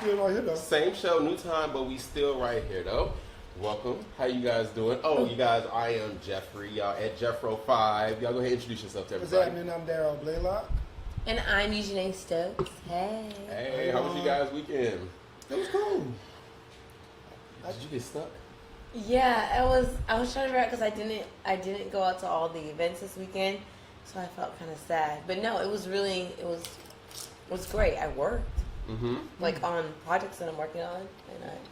still right here though. Same show, new time, but we still right here though. Welcome. How you guys doing? Oh, you guys, I am Jeffrey. Y'all at Jeffro5. Y'all go ahead and introduce yourself to everybody. What's happening? I'm Daryl Blaylock. And I'm Eugene Stokes. Hey. Hey, how was you guys' weekend? It was cool. Did you get stuck? Yeah, I was trying to figure out because I didn't go out to all the events this weekend, so I felt kind of sad. But no, it was great. I worked like on projects that I'm working on, and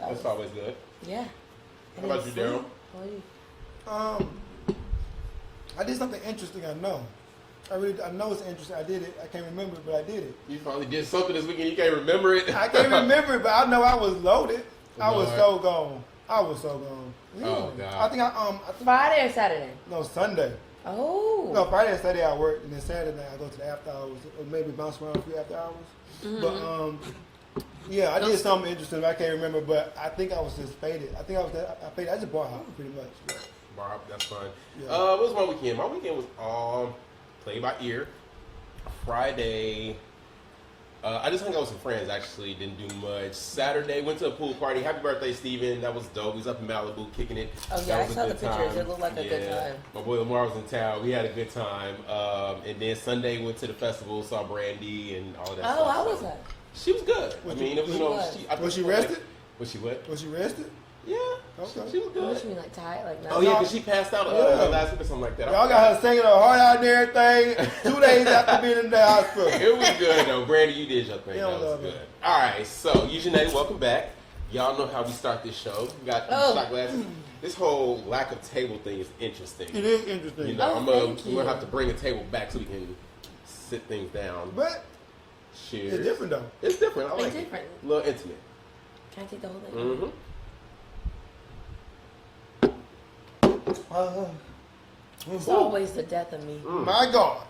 That's always good. Yeah. How about you, Daryl? I did something interesting. I know it's interesting. I did it. I can't remember it, but I did it. You probably did something this weekend. You can't remember it. I can't remember it, but I know I was loaded. I was so gone. Yeah. Oh God. I think Friday or Saturday? No, Sunday. Oh. No, Friday and Saturday I work, and then Saturday I go to the after hours, or maybe bounce around a few after hours. Mm-hmm. But yeah, I did something interesting. But I can't remember, but I think I was just faded. I faded. I just bar hopping pretty much. Yeah. Bar hop, that's fine. Yeah. What was my weekend? My weekend was all play by ear. Friday, I just hung out with some friends. Actually, didn't do much. Saturday, went to a pool party. Happy birthday, Steven. That was dope. He was up in Malibu kicking it. Oh yeah, That I was a saw the good pictures. time. It looked like a good time. My boy Lamar was in town. We had a good time. And then Sunday went to the festival, saw Brandy and all that stuff. Oh, how was that? She was good. I mean, it was, Was she rested? Was she what? Was she rested? Yeah. Okay. She was good. What you mean, like tired? Like Oh yeah, because she passed out last week or something like that. Y'all got her singing her heart out and everything 2 days after being in the hospital. It was good though. Brandy, you did your thing. Yeah, That was love good. it. All right, so Eugene, welcome back. Y'all know how we start this show. We got shot glasses. This whole lack of table thing is interesting. It is interesting. You know, thank we're you. gonna have to bring a table back so we can sit things down. But Cheers. it's different though. It's different. I like It's different. it. A little intimate. Can I take the whole thing? Mm-hmm. It's always the death of me. My God.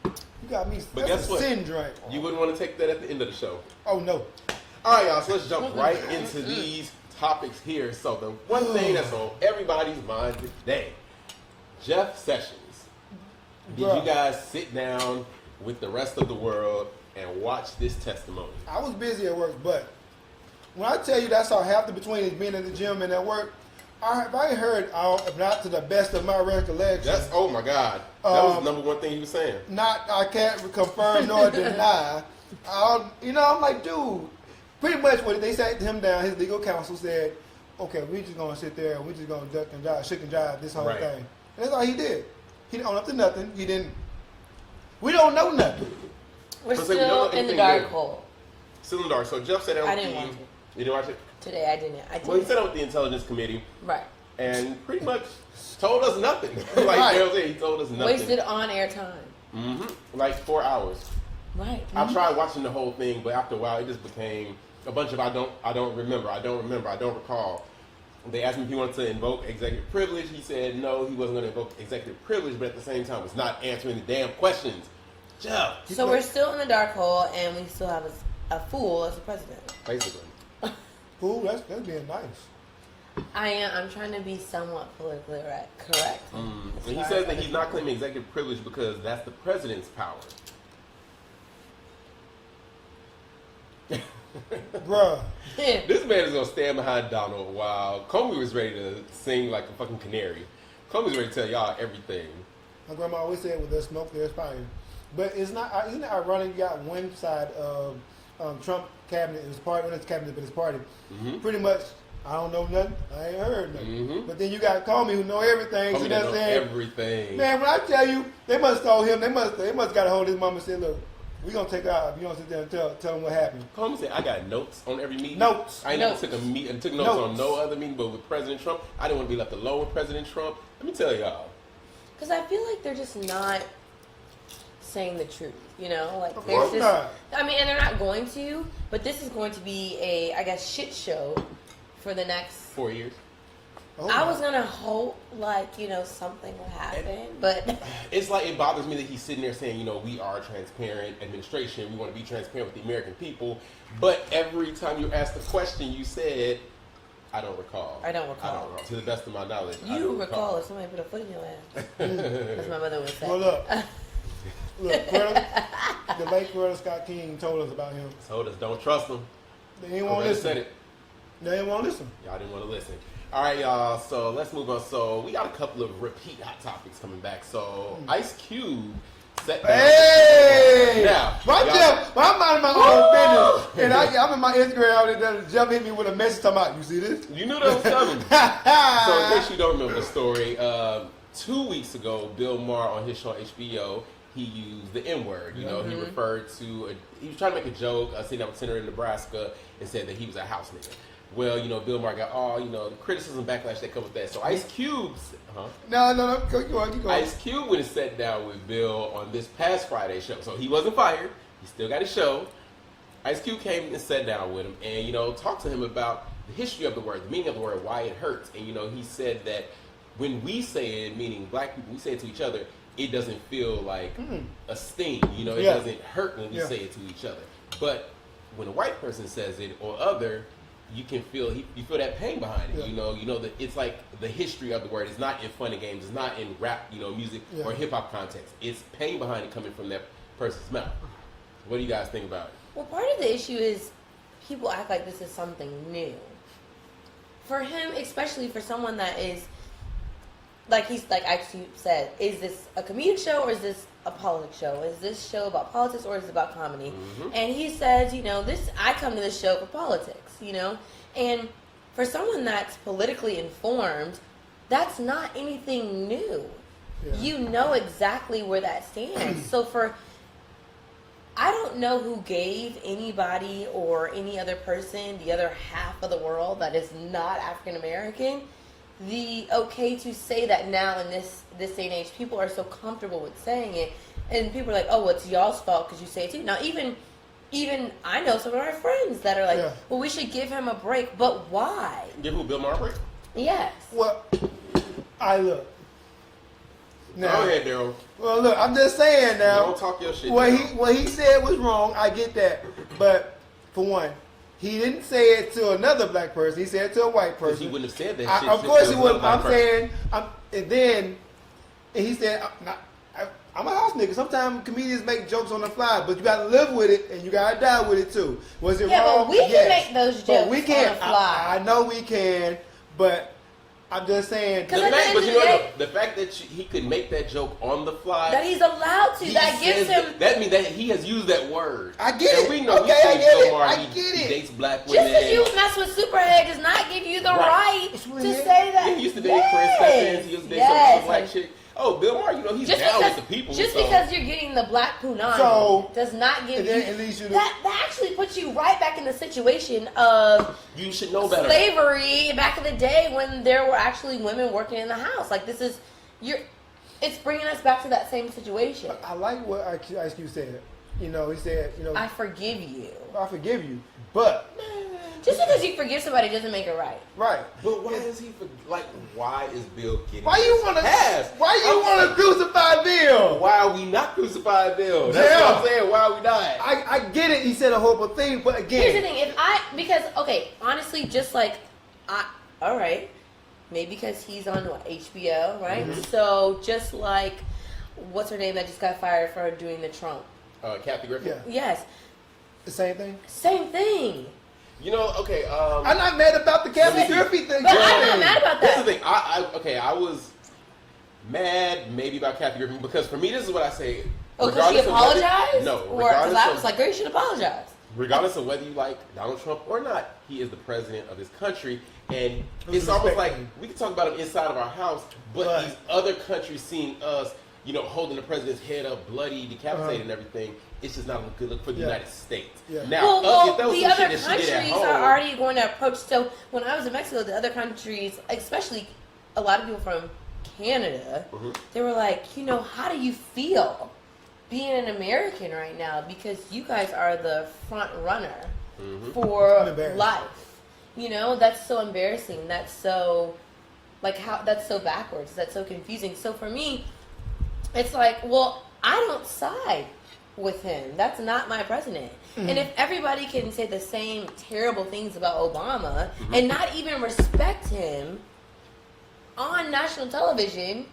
You got me. But That's guess a what? sin drink. You wouldn't want to take that at the end of the show. Oh no. All right, y'all, so let's jump right into these topics here. So the one thing that's on everybody's mind today, Jeff Sessions. Did you guys sit down with the rest of the world and watch this testimony? I was busy at work, but when I tell you that's all half the between is being in the gym and at work, I heard, not to the best of my recollection. That's, oh my God. That was the number one thing he was saying. I can't confirm nor deny. I'm like, dude, pretty much what they sat him down, his legal counsel said, okay, we just going to sit there and we just going to duck and jive, shake and jive this whole Right. thing. And that's all he did. He didn't own up to nothing. We don't know nothing. We're So we don't still know in the anything dark new. hole. Still in the dark. So Jeff sat down I with didn't the... watch it. You didn't watch it? Today I didn't. Well, he sat down with the Intelligence Committee Right. and pretty much told us nothing. Like Right. Daryl said, he told us nothing. Wasted on air time. Like 4 hours. Right. I tried watching the whole thing, but after a while, it just became a bunch of I don't remember, I don't recall. They asked him if he wanted to invoke executive privilege. He said no, he wasn't going to invoke executive privilege, but at the same time, was not answering the damn questions. Jeff. So we're still in the dark hole, and we still have a fool as a president. Basically. Cool, that's being nice. I'm trying to be somewhat politically correct. And he says that he's not claiming executive privilege because that's the president's power. Bruh. This man is going to stand behind Donald while Comey was ready to sing like a fucking canary. Comey's ready to tell y'all everything. My grandma always said, "With there's smoke, there's fire." But isn't it ironic? You got one side of Trump cabinet, it was part of his cabinet, but his party. Pretty much, I don't know nothing. I ain't heard nothing. But then you got Comey, who know everything. Comey knows everything. Man, when I tell you, they must have told him. They must got a hold of his mom and said, "Look, we gonna take her out. If you don't sit there and tell him what happened." Comey said, "I got notes on every meeting. Notes. I never took took notes on no other meeting, but with President Trump, I didn't want to be left alone with President Trump. Let me tell y'all." Because I feel like they're just not saying the truth, you know? Like, Of there's course just, not. I mean, and they're not going to, but this is going to be a, I guess, shit show for the next 4 years. Oh, I was gonna hope, like, you know, something would happen, but It's like, it bothers me that he's sitting there saying, you know, we are a transparent administration. We want to be transparent with the American people. But every time you asked the question, you said, I don't recall. I don't recall. To the best of my knowledge, I you don't recall if somebody put a foot in your ass. As my mother would say. Well, look, the late Coretta Scott King told us about him. Told us don't trust him. They ain't want to listen. Said it. They ain't want to listen. Y'all didn't want to listen. All right, y'all. So let's move on. So we got a couple of repeat hot topics coming back. So Ice Cube set down. Hey! Now, I'm minding my own business, and I'm in my Instagram, and Jeff hit me with a message talking about, you see this? You knew that was coming. So in case you don't remember the story, 2 weeks ago, Bill Maher on his show on HBO, he used the N-word. You know, he referred to, he was trying to make a joke, sitting up a senator in Nebraska, and said that he was a house nigga. Well, you know, Bill Maher got all, you know, the criticism, backlash that come with that. So Ice Cube's, No, keep going. Ice Cube went and sat down with Bill on this past Friday show. So he wasn't fired. He still got his show. Ice Cube came and sat down with him and, you know, talked to him about the history of the word, the meaning of the word, why it hurts. And, you know, he said that when we say it, meaning black people, we say it to each other, it doesn't feel like a sting. You know, it doesn't hurt when we say it to each other. But when a white person says it or other, you can feel you feel that pain behind it. You know that it's like the history of the word. It's not in fun and games. It's not in rap, you know, music or hip hop context. It's pain behind it coming from that person's mouth. What do you guys think about it? Well, part of the issue is people act like this is something new. For him, especially for someone that is like Ice Cube said, is this a comedic show or is this a politics show? Is this show about politics or is it about comedy? And he says, you know, I come to this show for politics, you know? And for someone that's politically informed, that's not anything new. Yeah. You know exactly where that stands. So I don't know who gave anybody or any other person, the other half of the world that is not African American, the okay to say that now in this day and age. People are so comfortable with saying it, and people are like, oh, well, it's y'all's fault because you say it too. Now, even I know some of our friends that are like, well, we should give him a break, but why? Give who, Bill Maher a break? Yes. Well, look. Now, go ahead, Daryl. Well, look, I'm just saying now. Don't talk your shit. What he said was wrong. I get that, but for one, he didn't say it to another black person. He said it to a white person. He wouldn't have said that shit. Of course he wouldn't. I'm saying, and he said, I'm a house nigga. Sometimes comedians make jokes on the fly, but you got to live with it and you got to die with it too. Was it wrong? But we can make those jokes on the fly. I know we can, but I'm just saying. The fact that he could make that joke on the fly. That he's allowed to. That gives him. That means that he has used that word. I get it. And we know I get he it. dates black women. Just because you mess with Superhead does not give you the right to say that. He used to date Chris Steffens. He used to date some black chick. Oh, Bill Maher, you know, he's down with the people. Just because you're getting the black punani does not give you... At least that actually puts you right back in the situation of... You should know better. Slavery back in the day when there were actually women working in the house. Like, this is... It's bringing us back to that same situation. I like what Ice Cube said. You know, he said, I forgive you. I forgive you. But... Just because you forgive somebody doesn't make it right. Right. But why is why is Bill getting Why you want to crucify Bill? Why are we not crucifying Bill? That's what I'm saying. Why are we not? I get it. He said a horrible thing, but again. Here's the thing. Honestly, just like, all right, maybe because he's on HBO, right? Mm-hmm. So just like, what's her name that just got fired for doing the Trump? Kathy Griffin? Yeah. Yes. The same thing? Same thing. You know, okay. I'm not mad about the Kathy Griffin thing. But I'm not mad about that. This is the thing. I was mad maybe about Kathy Griffin because for me, this is what I say. Oh, because she apologized? No. Because I was like, girl, you should apologize. Regardless of whether you like Donald Trump or not, he is the president of this country. And it's almost like we can talk about him inside of our house, but these other countries seeing us, holding the president's head up, bloody, decapitated and everything, it's just not a good look for the United States. Yeah. Now, the other countries are already going to approach. So when I was in Mexico, the other countries, especially a lot of people from Canada, they were like, how do you feel being an American right now? Because you guys are the front runner for life. That's so embarrassing. That's so, that's so backwards. That's so confusing. So for me, it's like, well, I don't side with him. That's not my president. Mm-hmm. And if everybody can say the same terrible things about Obama and not even respect him on national television,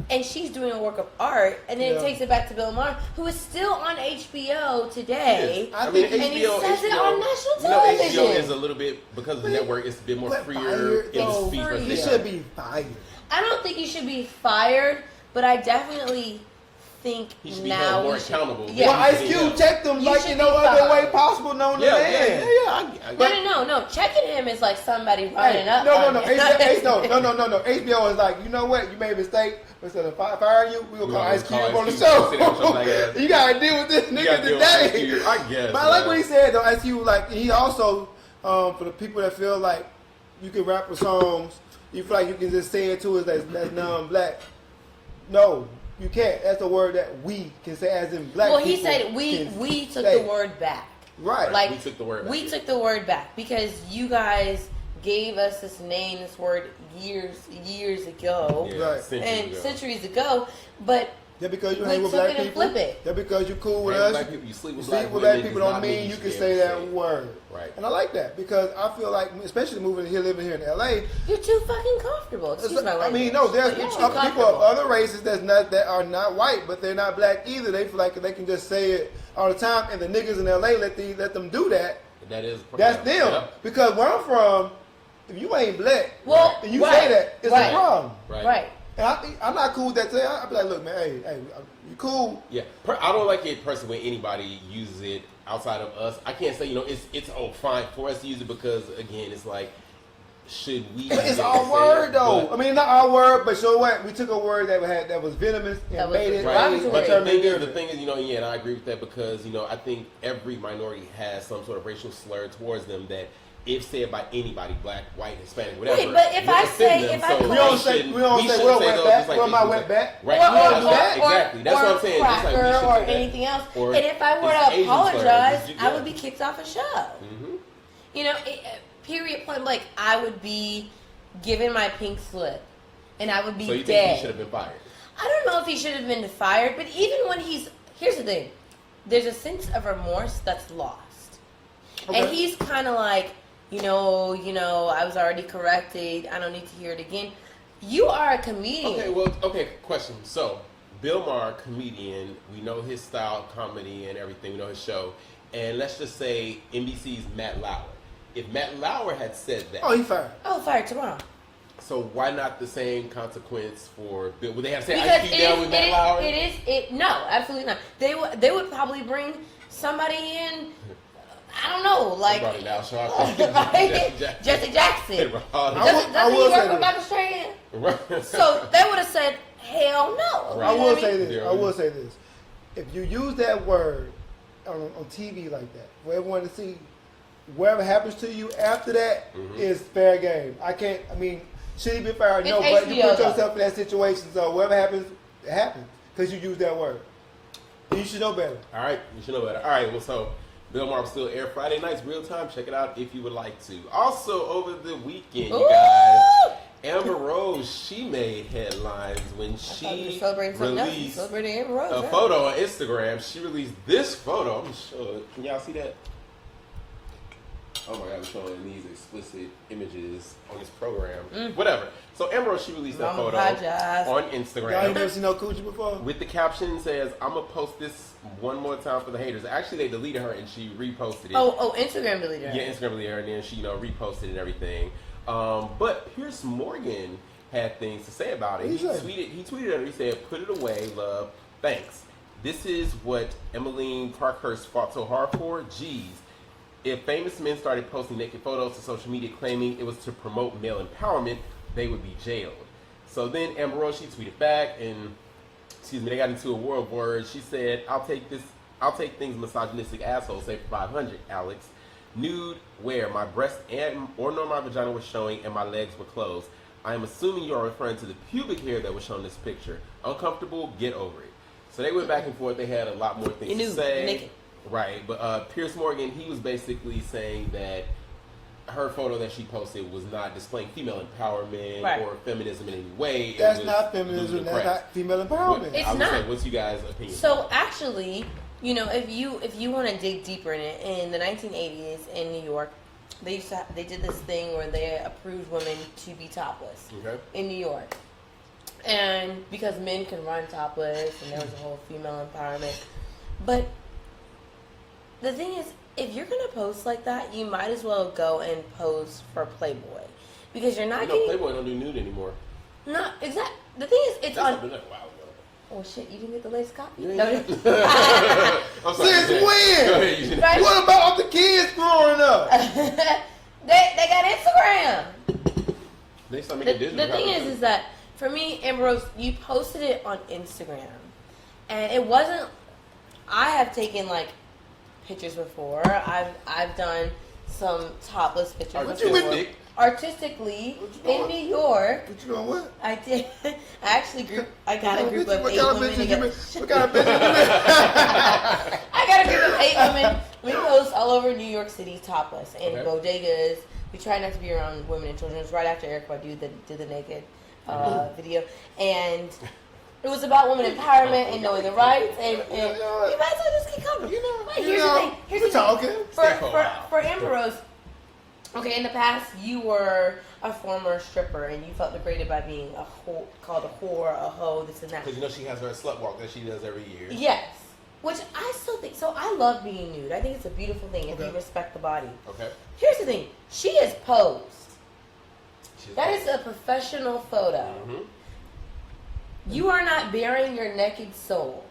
and she's doing a work of art, and then it takes it back to Bill Maher, who is still on HBO today. I mean, and he HBO, says it on national you know, television. HBO is a little bit, because of the network, it's a bit more freer in the speed. He should be fired. I don't think he should be fired, but I definitely think he should be now held more accountable. Yeah. Well, Ice Cube checked him like in no other way possible known to man. No. Checking him is like somebody running up. No. HBO is like, you know what? You made a mistake. Instead of firing you, we gonna call Ice Cube on the show. You gotta deal with this nigga today. I guess. But I like what he said though. Ice Cube, like, he also for the people that feel like you can rap with songs, you feel like you can just say it to us that's non-black. No, you can't. That's a word that we can say, as in black. Well, he said we took the word back. Right. Like we took the word back. We took the word back because you guys gave us this name, this word years ago, centuries ago. But just because you hang with black people, just because you cool with us, black people, you sleep with black people don't mean you can say that word. Right. And I like that because I feel like, especially living here in LA, you're too fucking comfortable. Excuse my language. I mean, no, there's people of other races that are not white, but they're not black either. They feel like they can just say it all the time, and the niggas in LA let them do that. That's them. Yep. Because where I'm from, if you ain't black, and you say that, it's a problem. Right. And I'm not cool with that. I'll be like, look, man, hey, you cool? Yeah. I don't like it personally when anybody uses it outside of us. I can't say, it's fine for us to use it because, again, it's like, should we? But it's our word, though. I mean, not our word, but so what? We took a word that was venomous and made it. But the thing is, and I agree with that because, I think every minority has some sort of racial slur towards them that, if said by anybody, black, white, Hispanic, whatever. Wait, but if I say, we don't say well wet back, well my wet back, right? Exactly. That's what I'm saying. Cracker or anything else. And if I were to apologize, I would be kicked off a show. Period. Point blank. I would be given my pink slip, and I would be dead. So you think he should have been fired? I don't know if he should have been fired, but even when here's the thing, there's a sense of remorse that's lost, and he's kind of like. I was already corrected. I don't need to hear it again. You are a comedian. Question. So, Bill Maher, comedian. We know his style, comedy, and everything. We know his show. And let's just say NBC's Matt Lauer. If Matt Lauer had said that, he fired. Fired tomorrow. So why not the same consequence for Bill? Would they have said I keep down with Matt Lauer? No, absolutely not. They would probably bring somebody in. I don't know, like Jesse Jackson. Doesn't he work with Michael Strahan? So they would have said, "Hell no." I will say this: if you use that word on TV like that, for everyone to see, whatever happens to you after that is fair game. Should he be fired? No, but you put yourself in that situation. So whatever happens, it happens because you use that word. You should know better. All right, you should know better. All right, well, so. Bill Maher will still air Friday nights, real time. Check it out if you would like to. Also, over the weekend, you guys, Amber Rose, she made headlines when she released a photo on Instagram. She released this photo. I'm going to show it. Can y'all see that? Oh my God, I'm showing these explicit images on this program. Whatever. So Amber Rose, she released that photo on Instagram. Y'all ain't never seen no coochie before? With the caption says, I'm going to post this one more time for the haters. Actually, they deleted her and she reposted it. Instagram deleted her. Yeah, Instagram deleted her and then she, reposted and everything. But Piers Morgan had things to say about it. He tweeted her. He said, "Put it away, love. Thanks. This is what Emmeline Parkhurst fought so hard for. Geez. If famous men started posting naked photos to social media claiming it was to promote male empowerment, they would be jailed." So then Amber Rose, she tweeted back and, they got into a war of words. She said, I'll take things misogynistic assholes say for 500, Alex. Nude where my breast or nor my vagina was showing and my legs were closed. I am assuming you are referring to the pubic hair that was shown in this picture. Uncomfortable, get over it. So they went back and forth. They had a lot more things to say. Naked. Right, but Piers Morgan, he was basically saying that her photo that she posted was not displaying female empowerment or feminism in any way. That's not feminism. That's not female empowerment. It's not. What's you guys' opinion? So actually, if you want to dig deeper in it, in the 1980s in New York, they did this thing where they approved women to be topless in New York. And because men can run topless, and there was a whole female empowerment. But the thing is, if you're gonna post like that, you might as well go and pose for Playboy, because you're not getting. Playboy don't do nude anymore. No, exactly. The thing is, it's That's on. been a while ago. Oh shit! You didn't get the latest copy. You ain't No, get it? I'm sorry. Since when? Go ahead, you Right. What about the kids growing up? they got Instagram. They start making The digital thing copies. is that for me, Amber Rose, you posted it on Instagram, and it wasn't. I have taken like pictures before. I've done some topless pictures before. Artistically in New York. What you doing what? I did. I got a group of 8 women together. What kind of bitches you I got a group of 8 women. We post all over New York City topless in bodegas. We try not to be around women and children. It was right after Erica did the naked video, and it was about women empowerment and knowing the rights. And you might as well just keep coming. Here's the thing. Here's the thing. For Amber Rose. Okay, in the past, you were a former stripper, and you felt degraded by being called a whore, a hoe, this and that. Because she has her slut walk that she does every year. Yes. Which I still think, so I love being nude. I think it's a beautiful thing if you respect the body. Okay. Here's the thing. She is posed. That is a professional photo. Mm-hmm. You are not bearing your naked soul.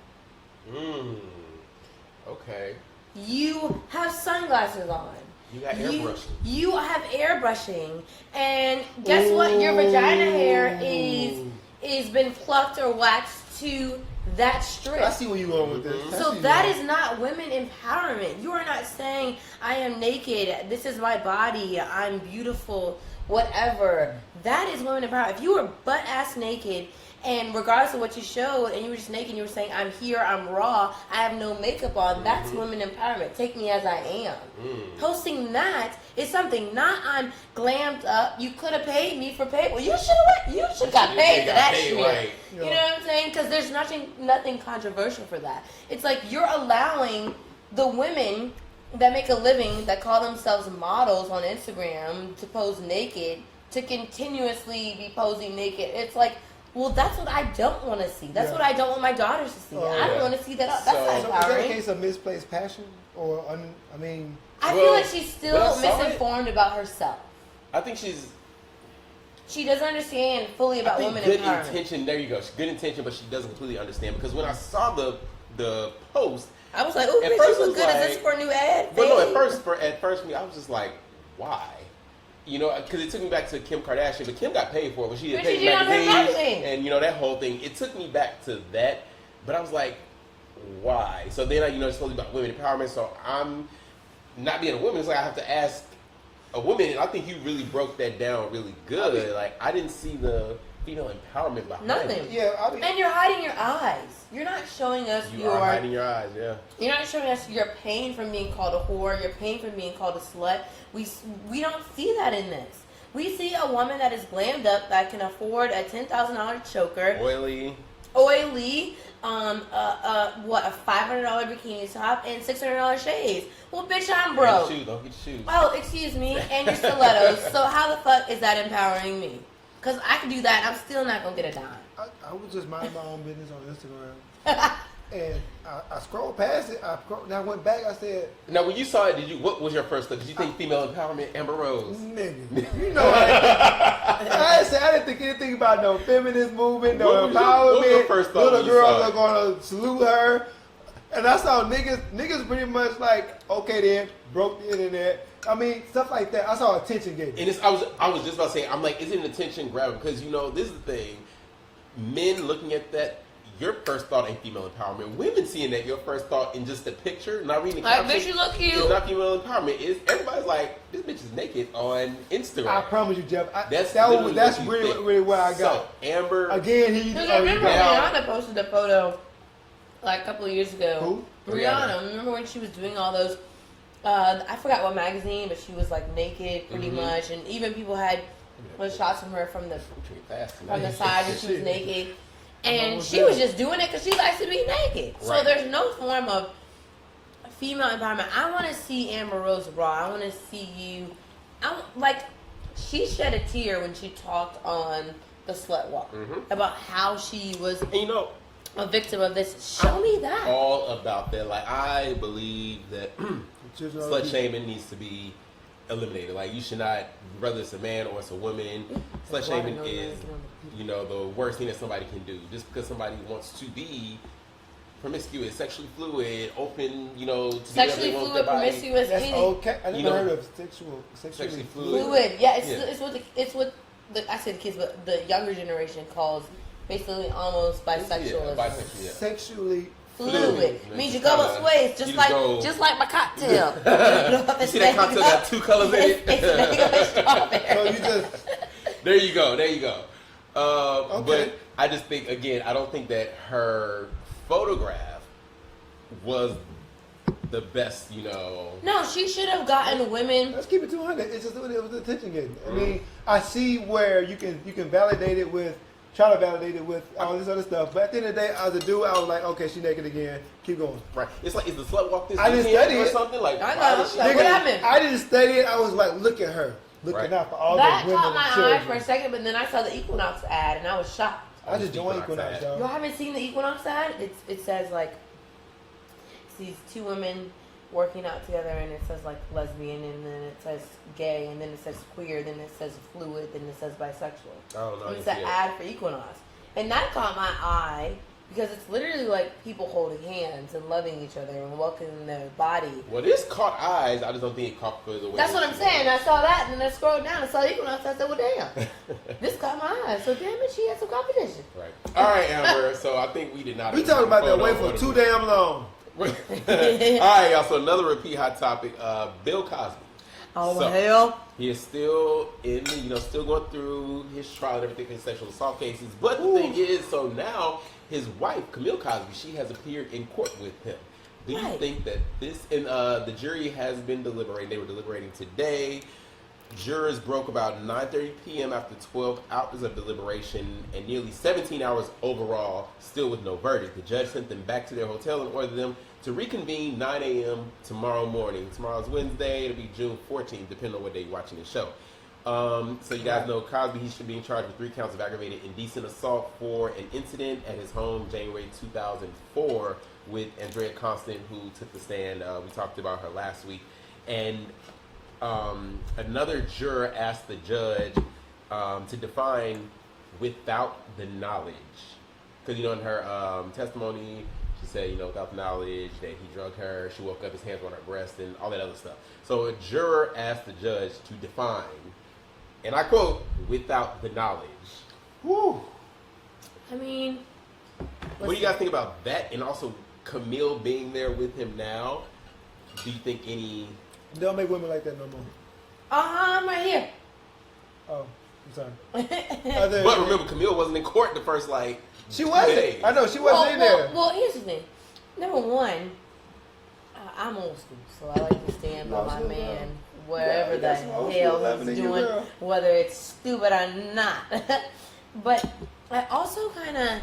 Okay. You have sunglasses on. You got airbrushing. You have airbrushing, and guess what? Your vagina hair is been plucked or waxed to that strip. I see where you're going with this. So that is not women empowerment. You are not saying I am naked. This is my body. I'm beautiful. Whatever. That is women empowerment. If you were butt ass naked, and regardless of what you showed, and you were just naked, and you were saying, I'm here, I'm raw, I have no makeup on, that's women empowerment. Take me as I am. Posting that is something, not I'm glammed up. You could have paid me for pay. Well, you should have got paid for that shit. Right. You know what I'm saying? Because there's nothing controversial for that. It's like you're allowing the women that make a living, that call themselves models on Instagram, to pose naked, to continuously be posing naked. It's like, well, that's what I don't want to see. That's what I don't want my daughters to see. I don't want to see that. That's not So is that empowering. a case of misplaced passion? Or, I feel like she's still misinformed about herself. I think she doesn't understand fully about women good empowerment. intention. There you go. Good intention, but she doesn't completely understand. Because when I saw the post, I was like, "Oh, bitch, you look good. Is this for a new ad?" But no, at first, I was just like, "Why?" You know, because it took me back to Kim Kardashian, but Kim got paid for it when she did Paid magazine, and that whole thing. It took me back to that, but I was like, "Why?" So then, it's supposed to be about women empowerment. So I'm not being a woman. It's like I have to ask a woman, and I think you really broke that down really good. Like I didn't see the female empowerment behind it. Yeah, and you're hiding your eyes. You're not showing us You are hiding your eyes, yeah. You're not showing us your pain from being called a whore, your pain from being called a slut. We don't see that in this. We see a woman that is glammed up, that can afford a $10,000 choker. Oily. A $500 bikini top and $600 shades. Well, bitch, I'm broke. Don't get shoes. Oh, excuse me, and your stilettos. So how the fuck is that empowering me? Because I can do that and I'm still not going to get a dime. I was just minding my own business on Instagram. And I scrolled past it. I went back. I said, now, when you saw it, what was your first thought? Did you think female empowerment, Amber Rose? nigga, you know, I didn't think anything about no feminist movement, no empowerment. What was your first thought Little when you girls saw are gonna salute her. And I saw niggas pretty much like, okay then, broke the internet. I mean, stuff like that. I saw attention getting. And I was just about to say, I'm like, is it an attention grabber? Because this is the thing. Men looking at that, your first thought ain't female empowerment. Women seeing that, your first thought in just the picture, not reading the caption, bitch, you look cute. It's not female empowerment. Everybody's like, this bitch is naked on Instagram. I promise you, Jeff. That's really where I got. So, Amber. Again, I remember Rihanna posted a photo like a couple of years ago. Who? Rihanna. Remember when she was doing all those? I forgot what magazine, but she was like naked pretty much, and even people had shots from her from the side when she was naked. And she was just doing it because she likes to be naked. Right. So there's no form of female empowerment. I want to see Amber Rose raw. I want to see you. she shed a tear when she talked on the Slut Walk about how she was a victim of this. Show me that. All about that. Like, I believe that slut shaming needs to be eliminated. Like, you should not, whether it's a man or it's a woman, slut shaming is, the worst thing that somebody can do. Just because somebody wants to be promiscuous, sexually fluid, open, to sexually fluid, promiscuous. That's okay. I never heard of sexually fluid. Yeah, it's what I say the kids, but the younger generation calls basically almost bisexual. Bisexual. Sexually fluid means you go both ways, just like my cocktail. You see that cocktail got two colors in it? It's mango and strawberry. So you just there you go. Okay. But I just think, again, I don't think that her photograph was the best, No, she should have gotten women. Let's keep it 200. It's just it was attention getting. I mean, I see where you can validate it with, try to validate it with all this other stuff. But at the end of the day, as a dude, I was like, okay, she naked again. Keep going. Right. It's like, is the slut walk this I didn't weekend study or it. something? Like, I know. Nigga, What happened? I didn't study it. I was like, look at her. Looking out for all That the women caught my and eye children. for a second, but then I saw the Equinox ad and I was shocked. I just joined Equinox, Y'all y'all. haven't seen the Equinox ad? It says like it's these two women working out together, and it says like lesbian, and then it says gay, and then it says queer, then it says fluid, then it says bisexual. Oh, no, And it's an ad for Equinox, and that caught my eye because it's literally like people holding hands and loving each other and welcoming their body. Well, this caught eyes. I just don't think it caught for the way. That's what I'm saying. I saw that, and then I scrolled down and saw Equinox. I said, well, damn, this caught my eye. So damn it, she had some competition. Right. All right, Amber. So I think we did not. We talked about that way for too damn long. All right, y'all. So another repeat hot topic. Bill Cosby. Oh, So, hell. He is still still going through his trial and everything for his sexual assault cases. But the thing is, so now his wife, Camille Cosby, she has appeared in court with him. Do you think that this, and the jury has been deliberating. They were deliberating today. Jurors broke about 9:30 p.m. after 12 hours of deliberation and nearly 17 hours overall, still with no verdict. The judge sent them back to their hotel and ordered them to reconvene 9 a.m. tomorrow morning. Tomorrow's Wednesday. It'll be June 14th, depending on what day you're watching the show. So you guys know Cosby, he should be in charge with 3 counts of aggravated indecent assault for an incident at his home January 2004 with Andrea Constant, who took the stand. We talked about her last week. And another juror asked the judge to define without the knowledge. Because, in her testimony, she said, without the knowledge that he drugged her, she woke up, his hands were on her breast, and all that other stuff. So a juror asked the judge to define, and I quote, without the knowledge. Whew. I mean, What do you guys think about that? And also Camille being there with him now. Do you think any... They don't make women like that no more. I'm right here. Oh, I'm sorry. But remember, Camille wasn't in court the first, she wasn't. days. I know, she wasn't in there. Well, here's the thing. Number one, I'm old school, so I like to stand by my man, whatever Yeah, the that's some old school hell loving he's in you, doing, girl. whether it's stupid or not. But I also kind of,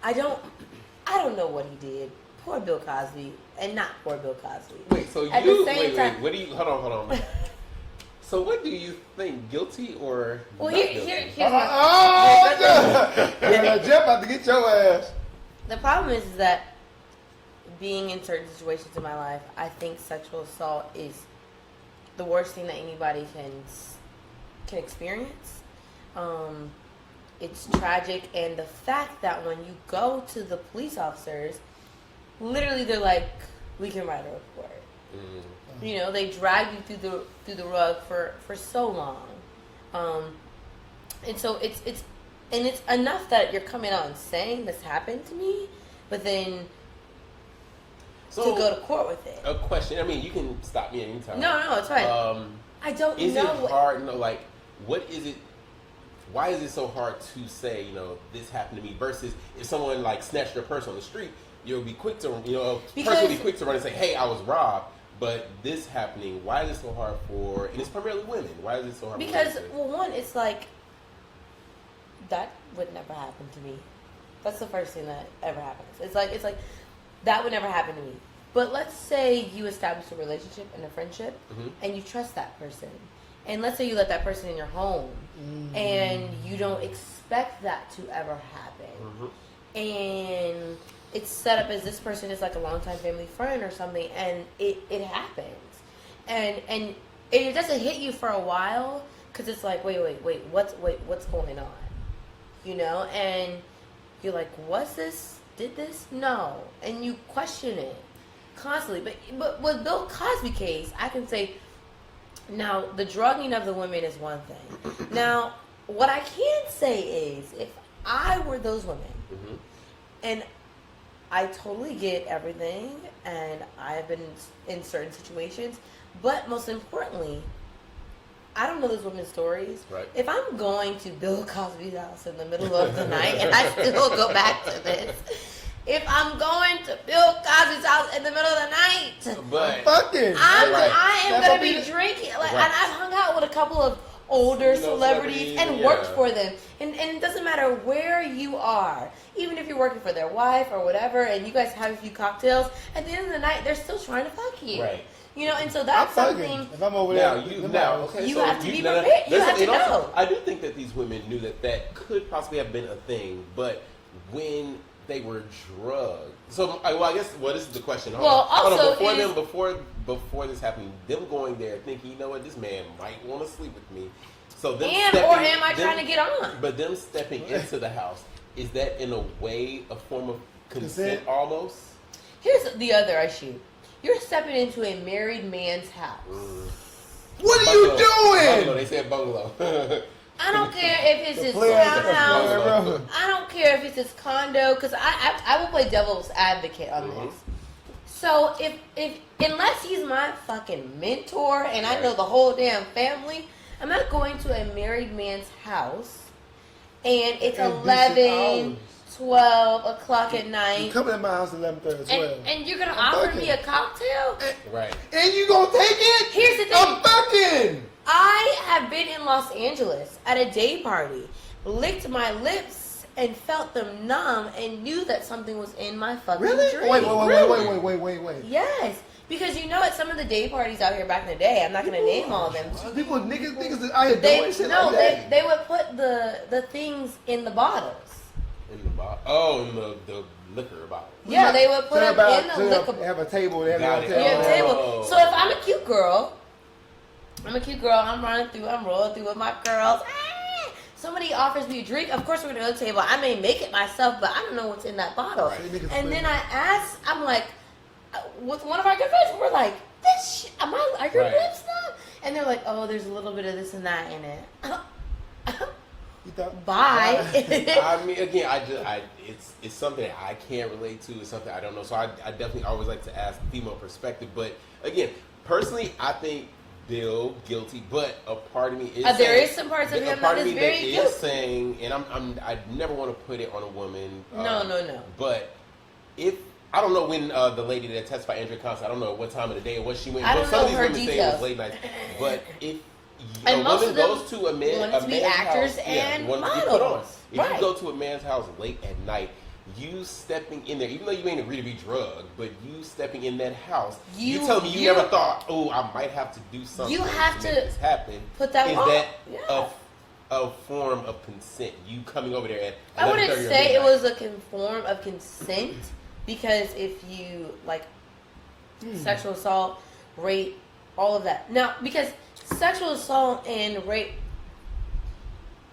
I don't know what he did. Poor Bill Cosby, and not poor Bill Cosby. Wait, so At you... the same time- what do you... Hold on. So what do you think? Guilty or Well, not guilty? here's Oh, my... Jeff about to get your ass. The problem is that being in certain situations in my life, I think sexual assault is the worst thing that anybody can experience. It's tragic, and the fact that when you go to the police officers, literally they're like, "We can write a report." Mm. They drag you through the rug for so long, and so it's enough that you're coming out and saying this happened to me, but then to go to court with it. A question. I mean, you can stop me anytime. No, it's fine. I don't is know. It hard? What is it? Why is it so hard to say, this happened to me? Versus if someone snatched your purse on the street, you'll be quick to, person will be quick to run and say, "Hey, I was robbed." But this happening, why is it so hard for? And it's primarily women. Why is it so hard? Because, for women well, one, it's like that would never happen to me. That's the first thing that ever happens. It's like that would never happen to me. But let's say you establish a relationship and a friendship, and you trust that person, and let's say you let that person in your home, and you don't expect that to ever happen, and it's set up as this person is like a longtime family friend or something, and it happens, and it doesn't hit you for a while because it's like wait, what's going on, you know, and you're like, was this? Did this? No, and you question it constantly. But with Bill Cosby case, I can say now the drugging of the women is one thing. Now, what I can say is, if I were those women, and I totally get everything, and I have been in certain situations, but most importantly, I don't know those women's stories. Right. If I'm going to Bill Cosby's house in the middle of the night, and I still go back to this, if I'm going to Bill Cosby's house in the middle of the night, but I am going to be drinking. Like, and I've hung out with a couple of older celebrities and worked for them. And it doesn't matter where you are, even if you're working for their wife or whatever, and you guys have a few cocktails, at the end of the night, they're still trying to fuck you. Right. You know, and so that's something. If I'm over there, you have to be prepared. You have to know. I do think that these women knew that could possibly have been a thing, but when they were drugged. So, I guess, this is the question. Before this happened, them going there thinking, you know what, this man might want to sleep with me. So them or am I trying to get on? But them stepping into the house, is that in a way a form of consent almost? Here's the other issue. You're stepping into a married man's house. What are you doing? Bungalow. They said bungalow. I don't care if it's his townhouse. I don't care if it's his condo, because I will play devil's advocate on this. So if unless he's my fucking mentor and I know the whole damn family, I'm not going to a married man's house and it's 11, 12 o'clock at night. You coming to my house at 11:30 as well. And you're gonna offer me a cocktail? Right. And you gonna take it? Here's the thing. I'm fucking. I have been in Los Angeles at a day party, licked my lips and felt them numb and knew that something was in my fucking drink. Wait. Yes. Because you know at some of the day parties out here back in the day, I'm not going to name all of them. People, niggas I had doing shit like that. They would put the things in the bottles. In the bottle? Oh, in the liquor bottle. Yeah, they would put them in the liquor. They have a table. They have a table. So if I'm a cute girl, I'm rolling through with my girls. Somebody offers me a drink. Of course, we're going to go to the table. I may make it myself, but I don't know what's in that bottle. Right. And then I ask, I'm like, with one of our good friends, we're like, this shit, are your lips numb? And they're like, oh, there's a little bit of this and that in it. Bye. I mean, again, it's something that I can't relate to. It's something I don't know. So I definitely always like to ask the female perspective. But again, personally, I think Bill guilty, but a part of me is there is some parts of him that is very guilty. Is saying, and I never want to put it on a woman. No. But if I don't know when the lady that testified, Andrea Constance, I don't know what time of the day it was she went. I don't some know of these her women details. say it was late night. But if and a most woman of them goes to a man's actors house, and models. If you go to a man's house late at night, you stepping in there, even though you ain't agree to be drugged, but you stepping in that house, you tell me you never thought, oh, I might have to do something. You have to make this happen. Put that Is that a form of consent? You coming over there at I wouldn't say it was a form of consent, because if you like sexual assault, rape, all of that. Now, because sexual assault and rape,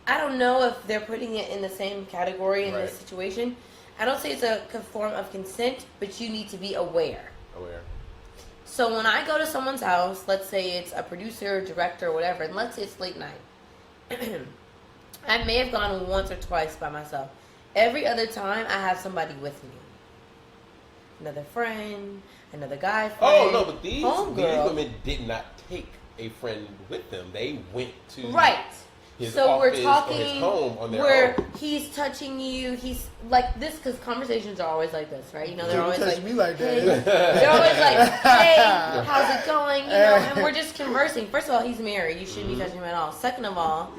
I don't know if they're putting it in the same category in this situation. I don't say it's a form of consent, but you need to be aware. So when I go to someone's house, let's say it's a producer, director, whatever, and let's say it's late night. I may have gone once or twice by myself. Every other time, I have somebody with me. Another friend, another guy friend. Oh, no, but these women did not take a friend with them. They went to his office we're talking or his home on their own. He's touching you. He's like this, because conversations are always like this, right? You know, they're always like, me like that. Hey. They're always like, hey, how's it going? You know, and we're just conversing. First of all, he's married. You shouldn't be touching him at all. Second of all,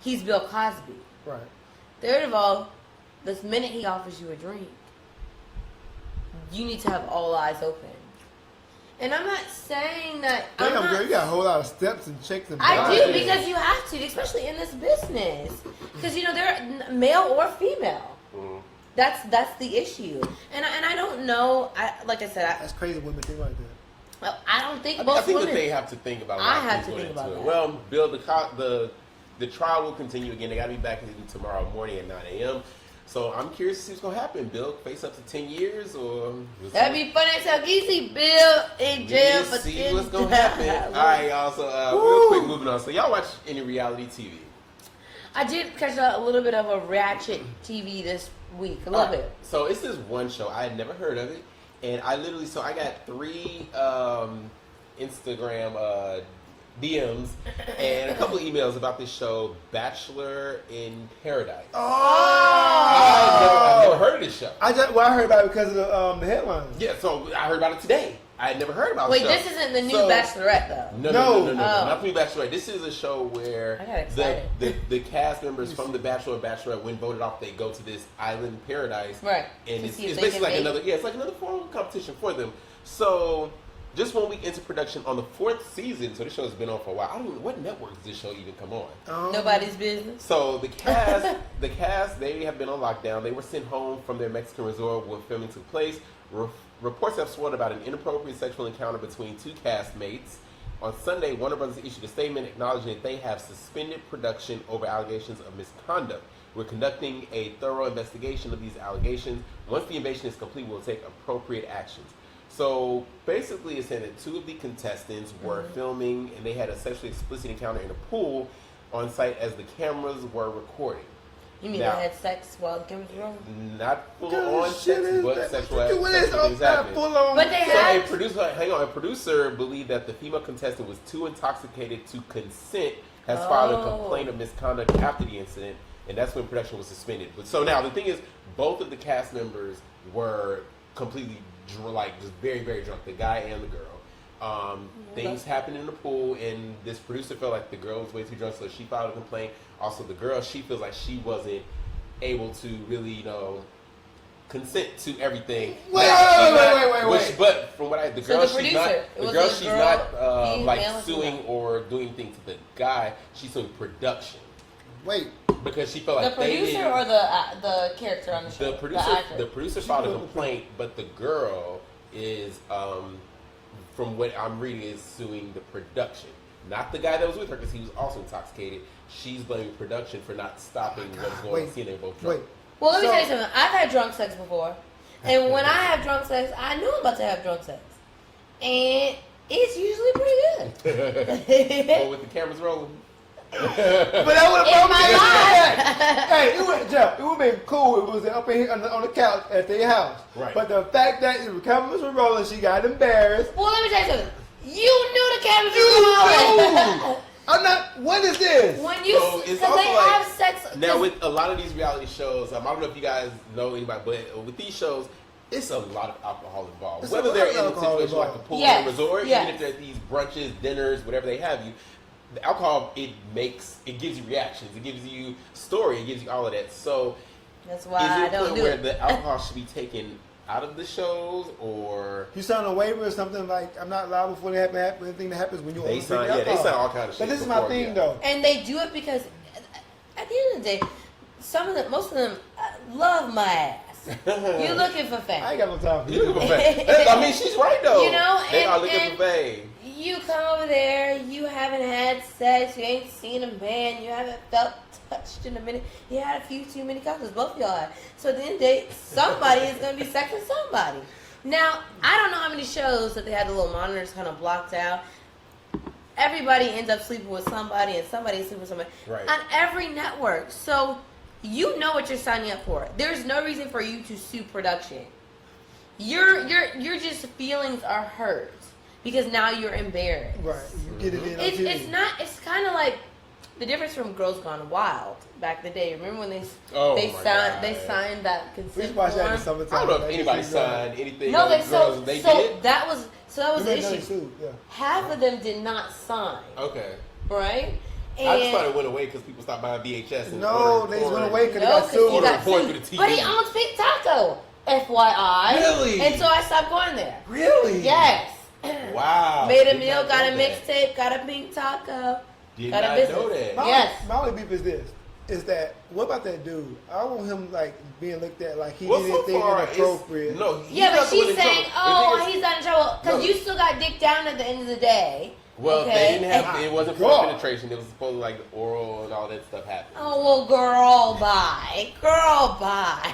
he's Bill Cosby. Right. Third of all, this minute he offers you a drink, you need to have all eyes open. And I'm not saying that. Damn, girl, you got a whole lot of steps and checks and I balances. do, because you have to, especially in this business. Because, you know, they're male or female. Mm. That's the issue. And I don't know. Like I said, That's crazy women think like that. I don't think I most think women. that they have to think about. I a lot of have things to going think about into it. that. Well, Bill, the trial will continue again. They got to be back in tomorrow morning at 9 a.m. So I'm curious to see what's going to happen. Bill face up to 10 years, or That'd be funny as hell. Can you see Bill in jail for 10 see what's going to happen. All right, y'all. So real quick, moving on. So y'all watch any reality TV? I did catch a little bit of a ratchet TV this week. A little bit. So it's this one show. I had never heard of it. And I got 3 Instagram DMs and a couple emails about this show, Bachelor in Paradise. I've never heard of this show. I heard about it because of the headlines. Yeah, so I heard about it today. I had never heard about Wait, the show. this isn't the new Bachelorette, though. No, not the new Bachelorette. This is a show where I got excited. the cast members from the Bachelor and Bachelorette, when voted off, they go to this island paradise. Right. And To it's see if they basically can like make- it's like another form of competition for them. So just 1 week into production on the 4th season, so this show has been on for a while. I don't even, what network does this show even come on? Nobody's business. So the cast, they have been on lockdown. They were sent home from their Mexican resort where filming took place. Reports have swirled about an inappropriate sexual encounter between 2 castmates. On Sunday, Warner Brothers issued a statement acknowledging that they have suspended production over allegations of misconduct. We're conducting a thorough investigation of these allegations. Once the investigation is complete, we'll take appropriate actions. So basically, it's saying that 2 of the contestants were filming, and they had a sexually explicit encounter in a pool on site as the cameras were recording. You mean Now, they had sex while the cameras were rolling? not full on sex, but sexual Full things happening. on. But they had. A producer believed that the female contestant was too intoxicated to consent, has filed a complaint of misconduct after the incident, and that's when production was suspended. But so now the thing is, both of the cast members were completely just very, very drunk, the guy and the girl. Things happened in the pool, and this producer felt like the girl was way too drunk, so she filed a complaint. Also, the girl, she feels like she wasn't able to really, consent to everything. Wait. But from what the girl, the she's not. producer, it The was girl, a she's girl, not like female, suing female. or doing anything to the guy. She's suing production Wait. because she felt The like they producer didn't. or the character on the show? The actor. producer filed a complaint, but the girl is, from what I'm reading, is suing the production, not the guy that was with her because he was also intoxicated. She's blaming production for not stopping what was going on. Seeing they both drunk. Wait. Well, let me tell you something. I've had drunk sex before. And when I have drunk sex, I know I'm about to have drunk sex. And it's usually pretty good. Or with the cameras rolling. But that would In have my life. Hey, it would have been cool if it was up in here on the couch at their house. Right. But the fact that the cameras were rolling, she got embarrassed. Well, let me tell you something. You knew the cameras were rolling. I'm not. What is this? When you, So it's because also they like- have sex. Now, with a lot of these reality shows, I don't know if you guys know anybody, but with these shows, it's a lot of alcohol involved. It's Whether a they're lot in of a alcohol situation like involved. the pool Yes, or resort, yes. even if they're at these brunches, dinners, whatever they have you, the alcohol, it gives you reactions, it gives you story, it gives you all of that. So, That's is why I there a don't point do where it. the alcohol should be taken out of the shows, or You sign a waiver or something like I'm not allowed before they happen. Anything that happens when you they overdrink sign? Yeah, they alcohol. sign all kind of shit. But this is before, my thing yeah. though. And they do it because at the end of the day, most of them love my ass. You're looking for I fame. ain't got no time for You you. look for fame. I mean, she's right though. You know, they are and- looking and- for fame. You come over there, you haven't had sex, you ain't seen a man, you haven't felt touched in a minute. You had a few too many cocktails, both of y'all had. So at the end of the day, somebody is going to be sexing somebody. Now, I don't know how many shows that they had the little monitors kind of blocked out. Everybody ends up sleeping with somebody, and somebody is sleeping with somebody Right. on every network. So you know what you're signing up for. There's no reason for you to sue production. Your just feelings are hurt because now you're embarrassed. Right. You get it in. on It's TV. not. It's kind of like the difference from Girls Gone Wild back in the day. Remember when they Oh they my signed God. they signed that We consent just watched that in the form? summertime. I don't know if Like, anybody it's, signed anything. No, on they the girls. They did. that was the they issue. sued, yeah. Half of them did not sign, Okay. right? I just thought it went away because people stopped buying VHS. And No, ordering they just porn. went away because they No, got because he sued. got Porn sued. for the But he TV. owns Pink Taco, FYI. Really? And so I stopped going there. Really? Yes. Wow. Made a Did meal, not got a know that. mixtape, got a pink taco. Did got a not business. know that. Yes. My only beef is this. Is that what about that dude? I don't want him like being looked at like he Well, did so anything far, inappropriate. No, he's Yeah, not but the one she's in saying, trouble. The thing is- he's not in trouble. Because No. you still got dick down at the end of the day. Well, okay? they didn't have. It wasn't for God. penetration. It was supposed to like oral and all that stuff happened. Oh, well, girl, bye. Girl, bye.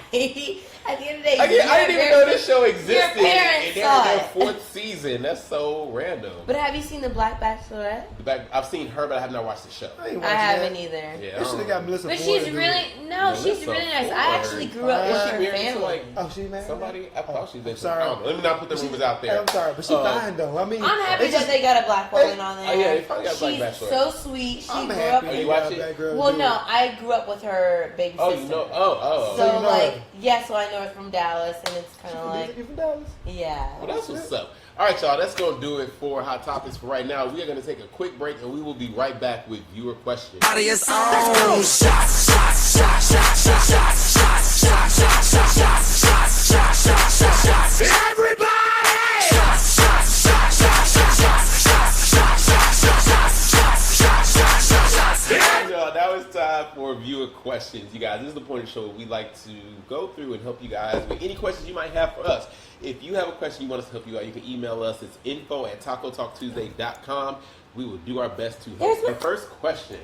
At the end of the day, I didn't even know this show existed. parents And they're saw in their it. fourth season. That's so random. But have you seen The Black Bachelorette? I've seen her, but I have not watched the show. I, ain't I watching haven't that. either. Yeah, I They don't should have know. got Melissa But Ford she's to do really, it. no, she's Melissa really nice. Ford. I actually grew up Is with she her married to, family. like, Oh, she married? Somebody, I thought she was. I'm sorry. I don't know. Let me not put the rumors out there. I'm sorry, but she fine though. I mean, I'm happy it's that just- they got a black woman on there. Oh, yeah, they probably got a Black She's Bachelorette. so sweet. She I'm grew happy. up you in. watch got a it? black girl Well, do no, it. I grew up with her baby sister. Oh, you know? Oh. So, So you know like, her. yeah, so I know her from Dallas, and it's kind of like, You from Dallas? yeah. Well, that's what's up. All right, y'all. That's gonna do it for Hot Topics for right now. We are gonna take a quick break, and we will be right back with viewer questions. Audience on. Shots, shots, shots, shots, shots, shots, shots, shots, shots, shots, shots, shots, shots, shots, shots, shots, shots. Everybody! Shots, shots, shots, shots, shots, shots, shots, shots, shots, shots, shots, shots, shots, shots, shots, shots. All right, y'all. Now it's time for viewer questions. You guys, this is the point of the show where we like to go through and help you guys with any questions you might have for us. If you have a question you want us to help you out, you can email us. It's info@tacotalktuesday.com. We will do our best to help. The first question.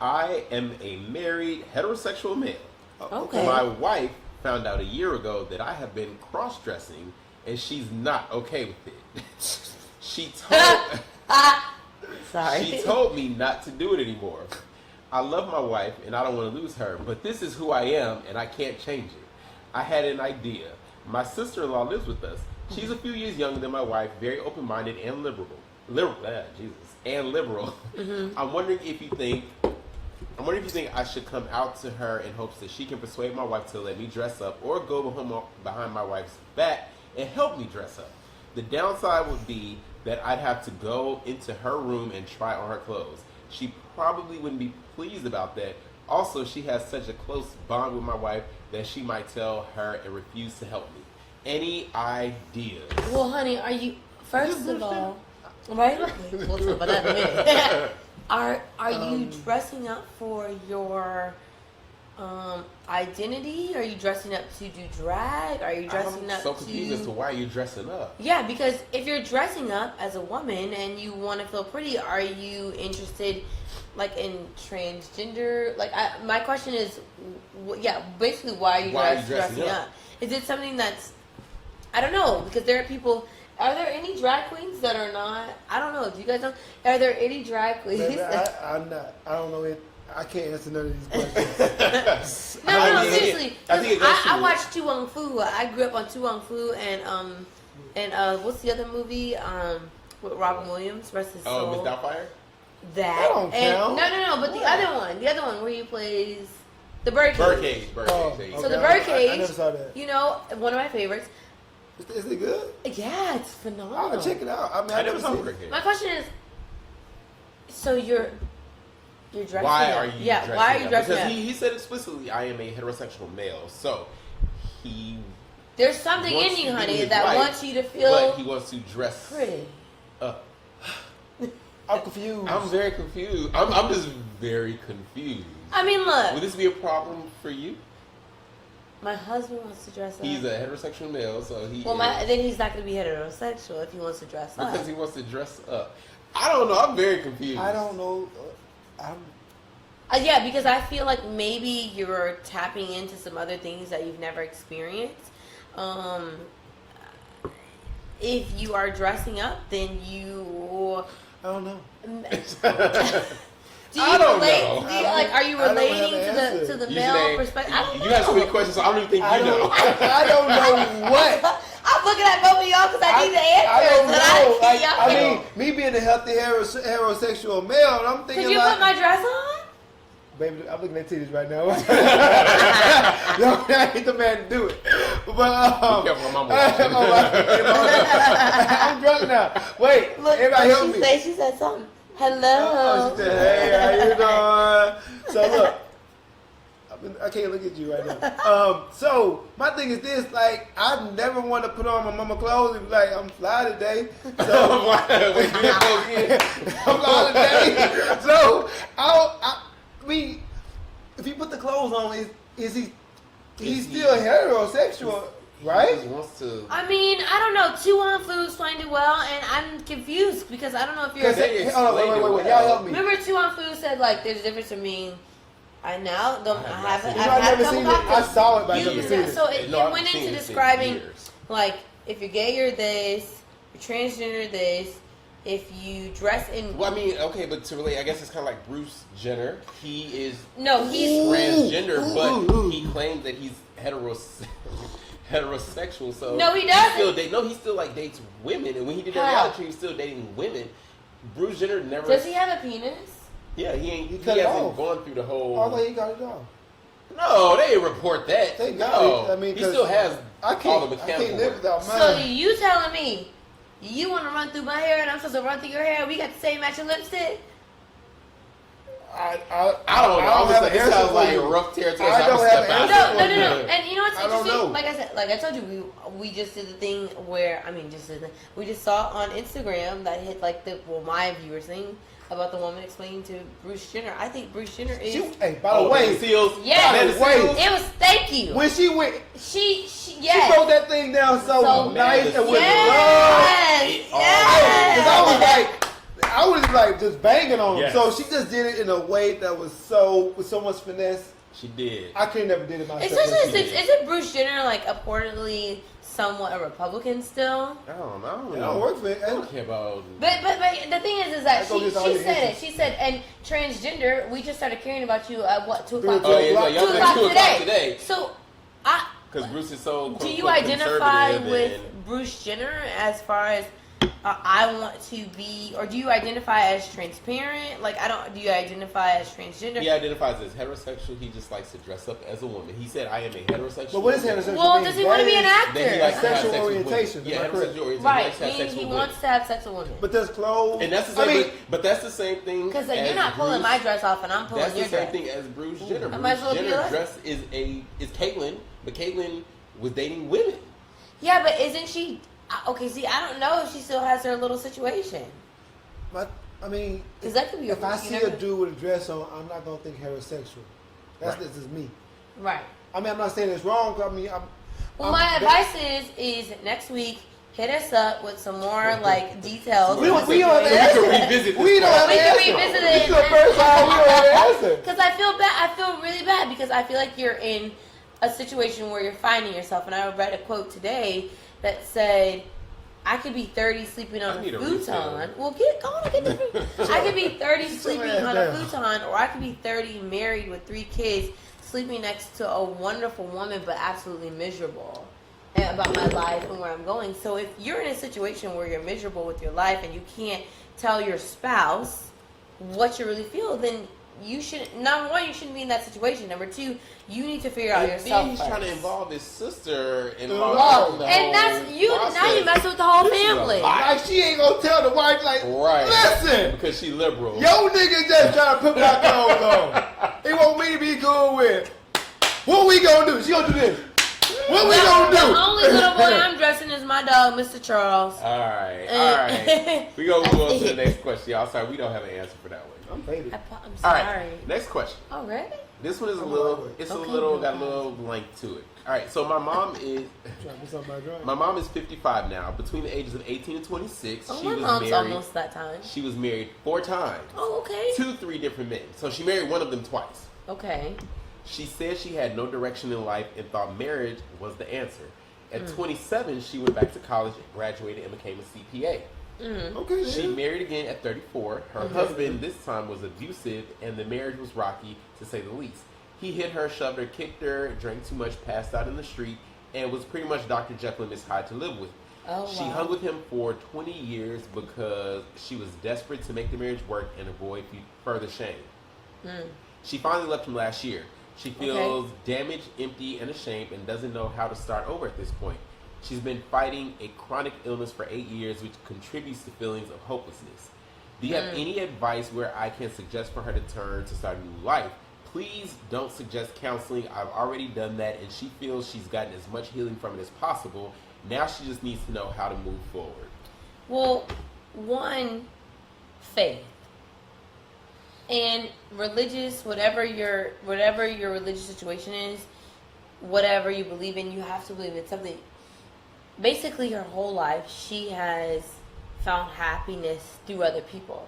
I am a married heterosexual male. Okay. My wife found out a year ago that I have been cross-dressing, and she's not okay with it. She Sorry. told me not to do it anymore. I love my wife, and I don't want to lose her, but this is who I am, and I can't change it. I had an idea. My sister-in-law lives with us. She's a few years younger than my wife, very open-minded and liberal. I'm wondering if you think I should come out to her in hopes that she can persuade my wife to let me dress up, or go behind my wife's back and help me dress up. The downside would be that I'd have to go into her room and try on her clothes. She probably wouldn't be pleased about that. Also, she has such a close bond with my wife that she might tell her and refuse to help me. Any ideas? Well, honey, are you, first of all, right? We'll talk about that in a minute. Are you dressing up for your identity? Are you dressing up to do drag? Are you dressing I'm up so confused to... as to why you're dressing up. Yeah, because if you're dressing up as a woman and you want to feel pretty, are you interested, like, in transgender? Like, my question is, basically, why are you dressing up? Is it something that's, I don't know, because there are people. Are there any drag queens that are not? I don't know. Do you guys know? Are there any drag queens? Baby, I'm not. I don't know it. I can't answer none of these questions. No, seriously. I think it goes I to- watched Tu Wong Fu. I grew up on Tu Wong Fu and what's the other movie with Robin Williams? Rest his soul. Oh, Miss Doubtfire? That don't and count. no, but the other one where he plays the Birdcage. Birdcage. Oh, There you So go. the okay. Birdcage, I never saw that. you know, one of my favorites. Is it good? Yeah, it's phenomenal. I'll check it out. I mean, I never never saw seen it. Birdcage. My question is, so you're dressing Why up. are you Yeah, dressing why are you up? dressing Because up? he said explicitly, I am a heterosexual male. So he There's something wants in to you, be honey, his that wife, wants you to but feel he wants to dress pretty. up. I'm confused. I'm very confused. I'm just very confused. I mean, Would look, this be a problem for you? my husband wants to dress up. He's a heterosexual male, so he Well, is, then he's not going to be heterosexual if he wants to dress up. because he wants to dress up. I don't know. I'm very confused. I don't know. Yeah, because I feel like maybe you're tapping into some other things that you've never experienced. If you are dressing up, then you... I don't know. Do you I don't relate? know. Do you, like, are you I don't have relating an to answer. the You male say- perspective? I don't know. You have so many questions, so I don't even think I you don't. know. I don't know what. I'm looking at both of y'all because I need the answers. I don't know. Like, y'all I can- mean, me being a healthy heterosexual male, and I'm thinking Could you like, put my dress on? baby, I'm looking at titties right now. No, I ain't the man to do it. But Be careful, I'm watching. I'm drunk now. Wait, Look, everybody help what me. she said something. Hello. Oh, she said, hey, how you doing? So look, I can't look at you right now. So my thing is this: like, I never want to put on my mama clothes and be like, I'm fly today. So I'm fly today. So I mean, if he put the clothes on, is he? He's still heterosexual, right? He wants to. I mean, I don't know. Two on Foods explained it well, and I'm confused because I don't know if you're. They Hold on, wait. Y'all help me. Remember, Two on Foods said like there's a difference between. I now don't. I haven't. You know, I've never seen it. I saw it, but I've never seen it. So it went into describing years. like if you're gay, you're this. If you're transgender, this. If you dress in. Well, I mean, okay, but to relate, I guess it's kind of like Bruce Jenner. He is No, he's transgender, but he claims that he's heterosexual. So no, he doesn't. He still like dates women, and when he did that reality, he was still dating women. Bruce Jenner never. Does he have a penis? Yeah, he He hasn't gone through the whole. Although he got it off. No, they didn't report that. Thank no. God. I mean, he still has all the mechanical. I can't live without mine. So you telling me you want to run through my hair and I'm supposed to run through your hair? We got the same matching lipstick. I don't know. It sounds like rough territory. I don't have an answer. No. And you know what's I don't interesting? know. Like I said, like I told you, we just did the thing where we just saw on Instagram that hit like my viewers thing about the woman explaining to Bruce Jenner. I think Bruce Jenner is. Hey, by the way, Seals. Yeah, by the way, it was. Thank you. when she went, She she wrote that thing down so nice and with love. Yes. Because I was like just banging on him. Yes. So she just did it in a way that was with so much finesse. She did. I could never did it myself. Especially since isn't Bruce Jenner like purportedly somewhat a Republican still? I don't know. It don't work for it. I don't care about. But the thing is that I go she against all your said it. interests. She said, and transgender, we just started caring about you at what 2 o'clock? Oh yeah, y'all 2 said o'clock 2 o'clock today. So, Because Bruce is so. do you quote, identify conservative with and- Bruce Jenner as far as I want to be, or do you identify as transparent? Like do you identify as transgender? He identifies as heterosexual. He just likes to dress up as a woman. He said, "I am a heterosexual." But what is heterosexual? Well, mean? does he want to be an Then he actor? likes to have Sexual sex with orientation, women. Yeah, am I correct? heterosexual orientation. Right, He likes to have meaning sex he with wants to have sex with women. But there's clothes. And that's the same. But that's the same thing. Because as you're not pulling Bruce. my dress off, and I'm pulling That's your the same dress. thing as Bruce Jenner. I might as well Bruce be Jenner's honest. dress is Caitlyn, but Caitlyn was dating women. Yeah, but isn't she? Okay, see, I don't know if she still has her little situation. I mean, Because that could be. if I see a dude with a dress on, I'm not gonna think heterosexual. This is me. Right. I mean, I'm not saying it's wrong. I mean, My advice is next week hit us up with some more like details. We don't have We an can answer. revisit this We don't have We an can answer. revisit This it. is the first time we don't have an answer. Because I feel bad. I feel really bad because I feel like you're in a situation where you're finding yourself. And I read a quote today that said, "I could be 30 sleeping on I a need a futon." refill. Well, get the. I could be 30 sleeping ass on a down. futon, or I could be 30 married with 3 kids, sleeping next to a wonderful woman, but absolutely miserable about my life and where I'm going. So if you're in a situation where you're miserable with your life and you can't tell your spouse what you really feel, then you shouldn't. Number one, you shouldn't be in that situation. Number two, you need to figure out And yourself then he's first. trying to involve his sister in Well, the and that's whole you. Now process. you messing with the whole This is a family. lot. Like, she ain't gonna tell the wife, like, Right. listen, Because she liberal. yo nigga just trying to put my clothes on. He want me to be cool with. What we gonna do? She gonna do this. What we gonna do? The only little boy I'm dressing is my dog, Mr. Charles. All right. We gonna move on to the next question, y'all. Sorry, we don't have an answer for that one. I'm faded. I'm All sorry. right. Next question. Already? This one is a I'm little. alright. It's Okay, a little. good. Got a little blank to it. All right. So my mom is. Trying to put something about drawing. My mom is 55 now. Between the ages of 18 and 26, Oh, she my was mom's married. almost that time. She was married 4 times. Oh, okay. To 3 different men. So she married one of them twice. Okay. She said she had no direction in life and thought marriage was the answer. At 27, she went back to college, graduated, and became a CPA. Okay, She yeah. married again at 34. Her husband this time was abusive, and the marriage was rocky, to say the least. He hit her, shoved her, kicked her, drank too much, passed out in the street, and was pretty much Dr. Jekyll and Miss Hyde to live with. Oh, She wow. hung with him for 20 years because she was desperate to make the marriage work and avoid further shame. She finally left him last year. She feels damaged, empty, and ashamed and doesn't know how to start over at this point. She's been fighting a chronic illness for 8 years, which contributes to feelings of hopelessness. Do you have any advice where I can suggest for her to turn to start a new life? please don't suggest counseling. I've already done that, and she feels she's gotten as much healing from it as possible. Now she just needs to know how to move forward. Well, one, faith. And religious, whatever your religious situation is, whatever you believe in, you have to believe in something. Basically, her whole life, she has found happiness through other people.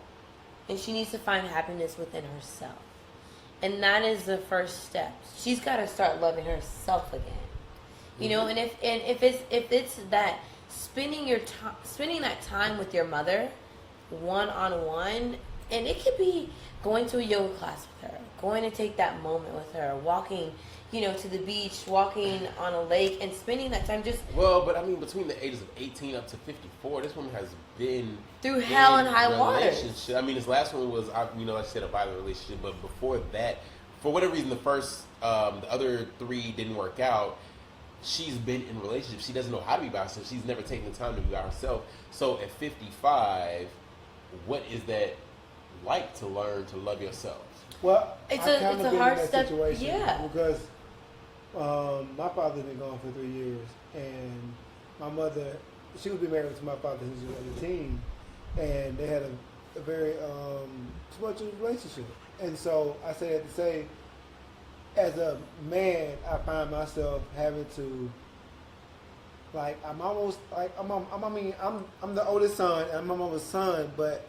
And she needs to find happiness within herself. And that is the first step. She's got to start loving herself again. You know, and if it's that spending that time with your mother, one-on-one, and it could be going to a yoga class with her, going to take that moment with her, walking, to the beach, walking on a lake, and spending that time just... Well, but I mean, between the ages of 18 up to 54, this woman has been... Through hell and high waters. I mean, this last one was, like I said, a violent relationship, but before that, for whatever reason, the other three didn't work out. She's been in relationships. She doesn't know how to be by herself. She's never taken the time to be by herself. So at 55, what is that like to learn to love yourself? Well, it's I a hard step. Situation Yeah. Because my father's been gone for 3 years, and my mother, she would be married to my father since she was 18, and they had a very tumultuous relationship. And so I say that to say, as a man, I find myself having to, I'm the oldest son, and I'm my mama's son, but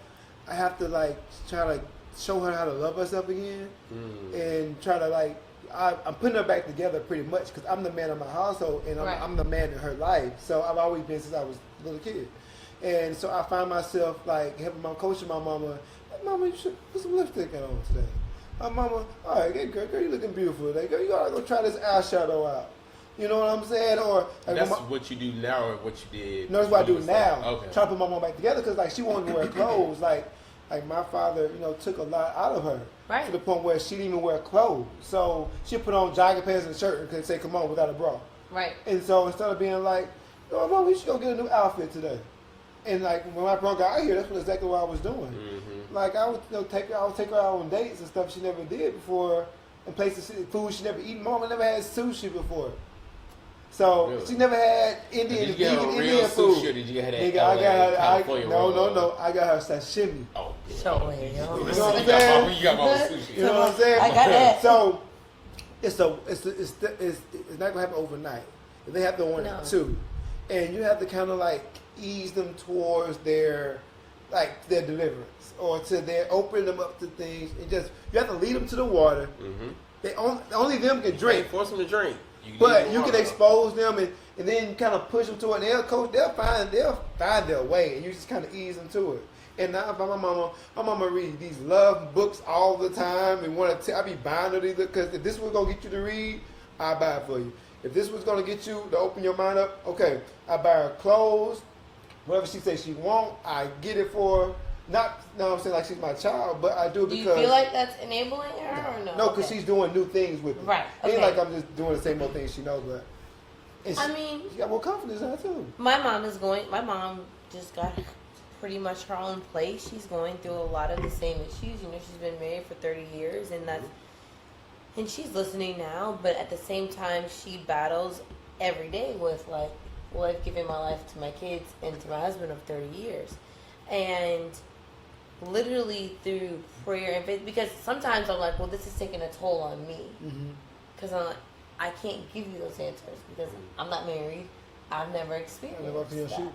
I have to try to show her how to love herself again, and try to I'm putting her back together pretty much because I'm the man of my household, and I'm the man in her life. So I've always been since I was a little kid, and so I find myself helping my coaching my mama. Hey, mama, you should put some lipstick on today. My mama, all right, hey, girl, you looking beautiful today. Girl, you gotta go try this eyeshadow out. You know what I'm saying? Or that's what you do now, or what you did? No, that's what I do now. Okay. Try to put my mom back together because she wanted to wear clothes. Like my father, took a lot out of her to the point where she didn't even wear clothes. So she put on jogging pants and a shirt and could say, "Come on," without a bra. Right. And so instead of being like, "Oh, mom, we should go get a new outfit today," and when I brought her out here, that's exactly what I was doing. Mm-hmm. I would take her out on dates and stuff she never did before, and places food she never eaten. Mama never had sushi before. So really? She never had Indian food. Or did you get that? California No. I got her sashimi. Oh, so okay. You know what I'm saying? You got my sushi. You know what I'm saying? I got that. So it's not gonna happen overnight. They have to want it too, and you have to kind of ease them towards their deliverance, or to their opening them up to things. You have to lead them to the water. Mm-hmm. They only them can drink. Force them to drink. But you can expose them and then kind of push them to it. And they'll find their way, and you just kind of ease them to it. And now my mama reads these love books all the time, and I be buying her these because if this was gonna get you to read, I buy it for you. If this was gonna get you to open your mind up, okay, I buy her clothes, whatever she says she want, I get it for her. Not, no, I'm saying she's my child, but I do it because... Do you feel like that's enabling her or no? No, because she's doing new things with me. Right, okay. It ain't I'm just doing the same old things she knows, but... she got more confidence in her, too. My mom just got pretty much her own place. She's going through a lot of the same issues. She's been married for 30 years, and she's listening now, but at the same time, she battles every day with, I've given my life to my kids and to my husband of 30 years. And literally through prayer and faith, because sometimes I'm like, well, this is taking a toll on me, because I can't give you those answers because I'm not married. I've never experienced that.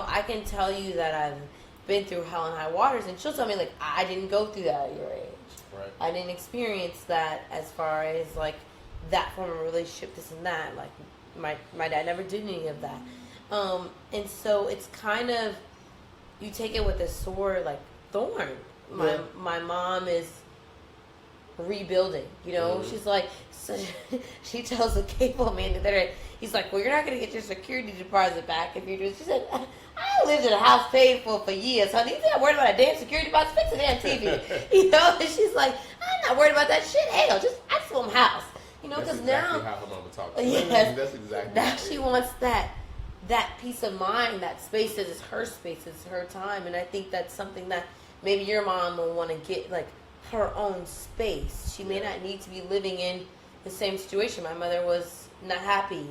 I can tell you that I've been through hell and high waters, and she'll tell me I didn't go through that at your age. Right. I didn't experience that as far as that form of relationship, this and that. My dad never did any of that, and so it's kind of, you take it with a sword, thorn. My mom is rebuilding. She's she tells the cable man the other day, he's like, well, you're not going to get your security deposit back if you're just... She said, I lived in a house paid for years, honey. You think I'm worried about a damn security deposit? Fix a damn TV. And she's like, I'm not worried about that shit. Hell, I just want my house. Because now... That's exactly how her mama talks. Yes. That's exactly now she wants that peace of mind, that space is her space, it's her time. And I think that's something that maybe your mom will want to get, her own space. She may not need to be living in the same situation. My mother was not happy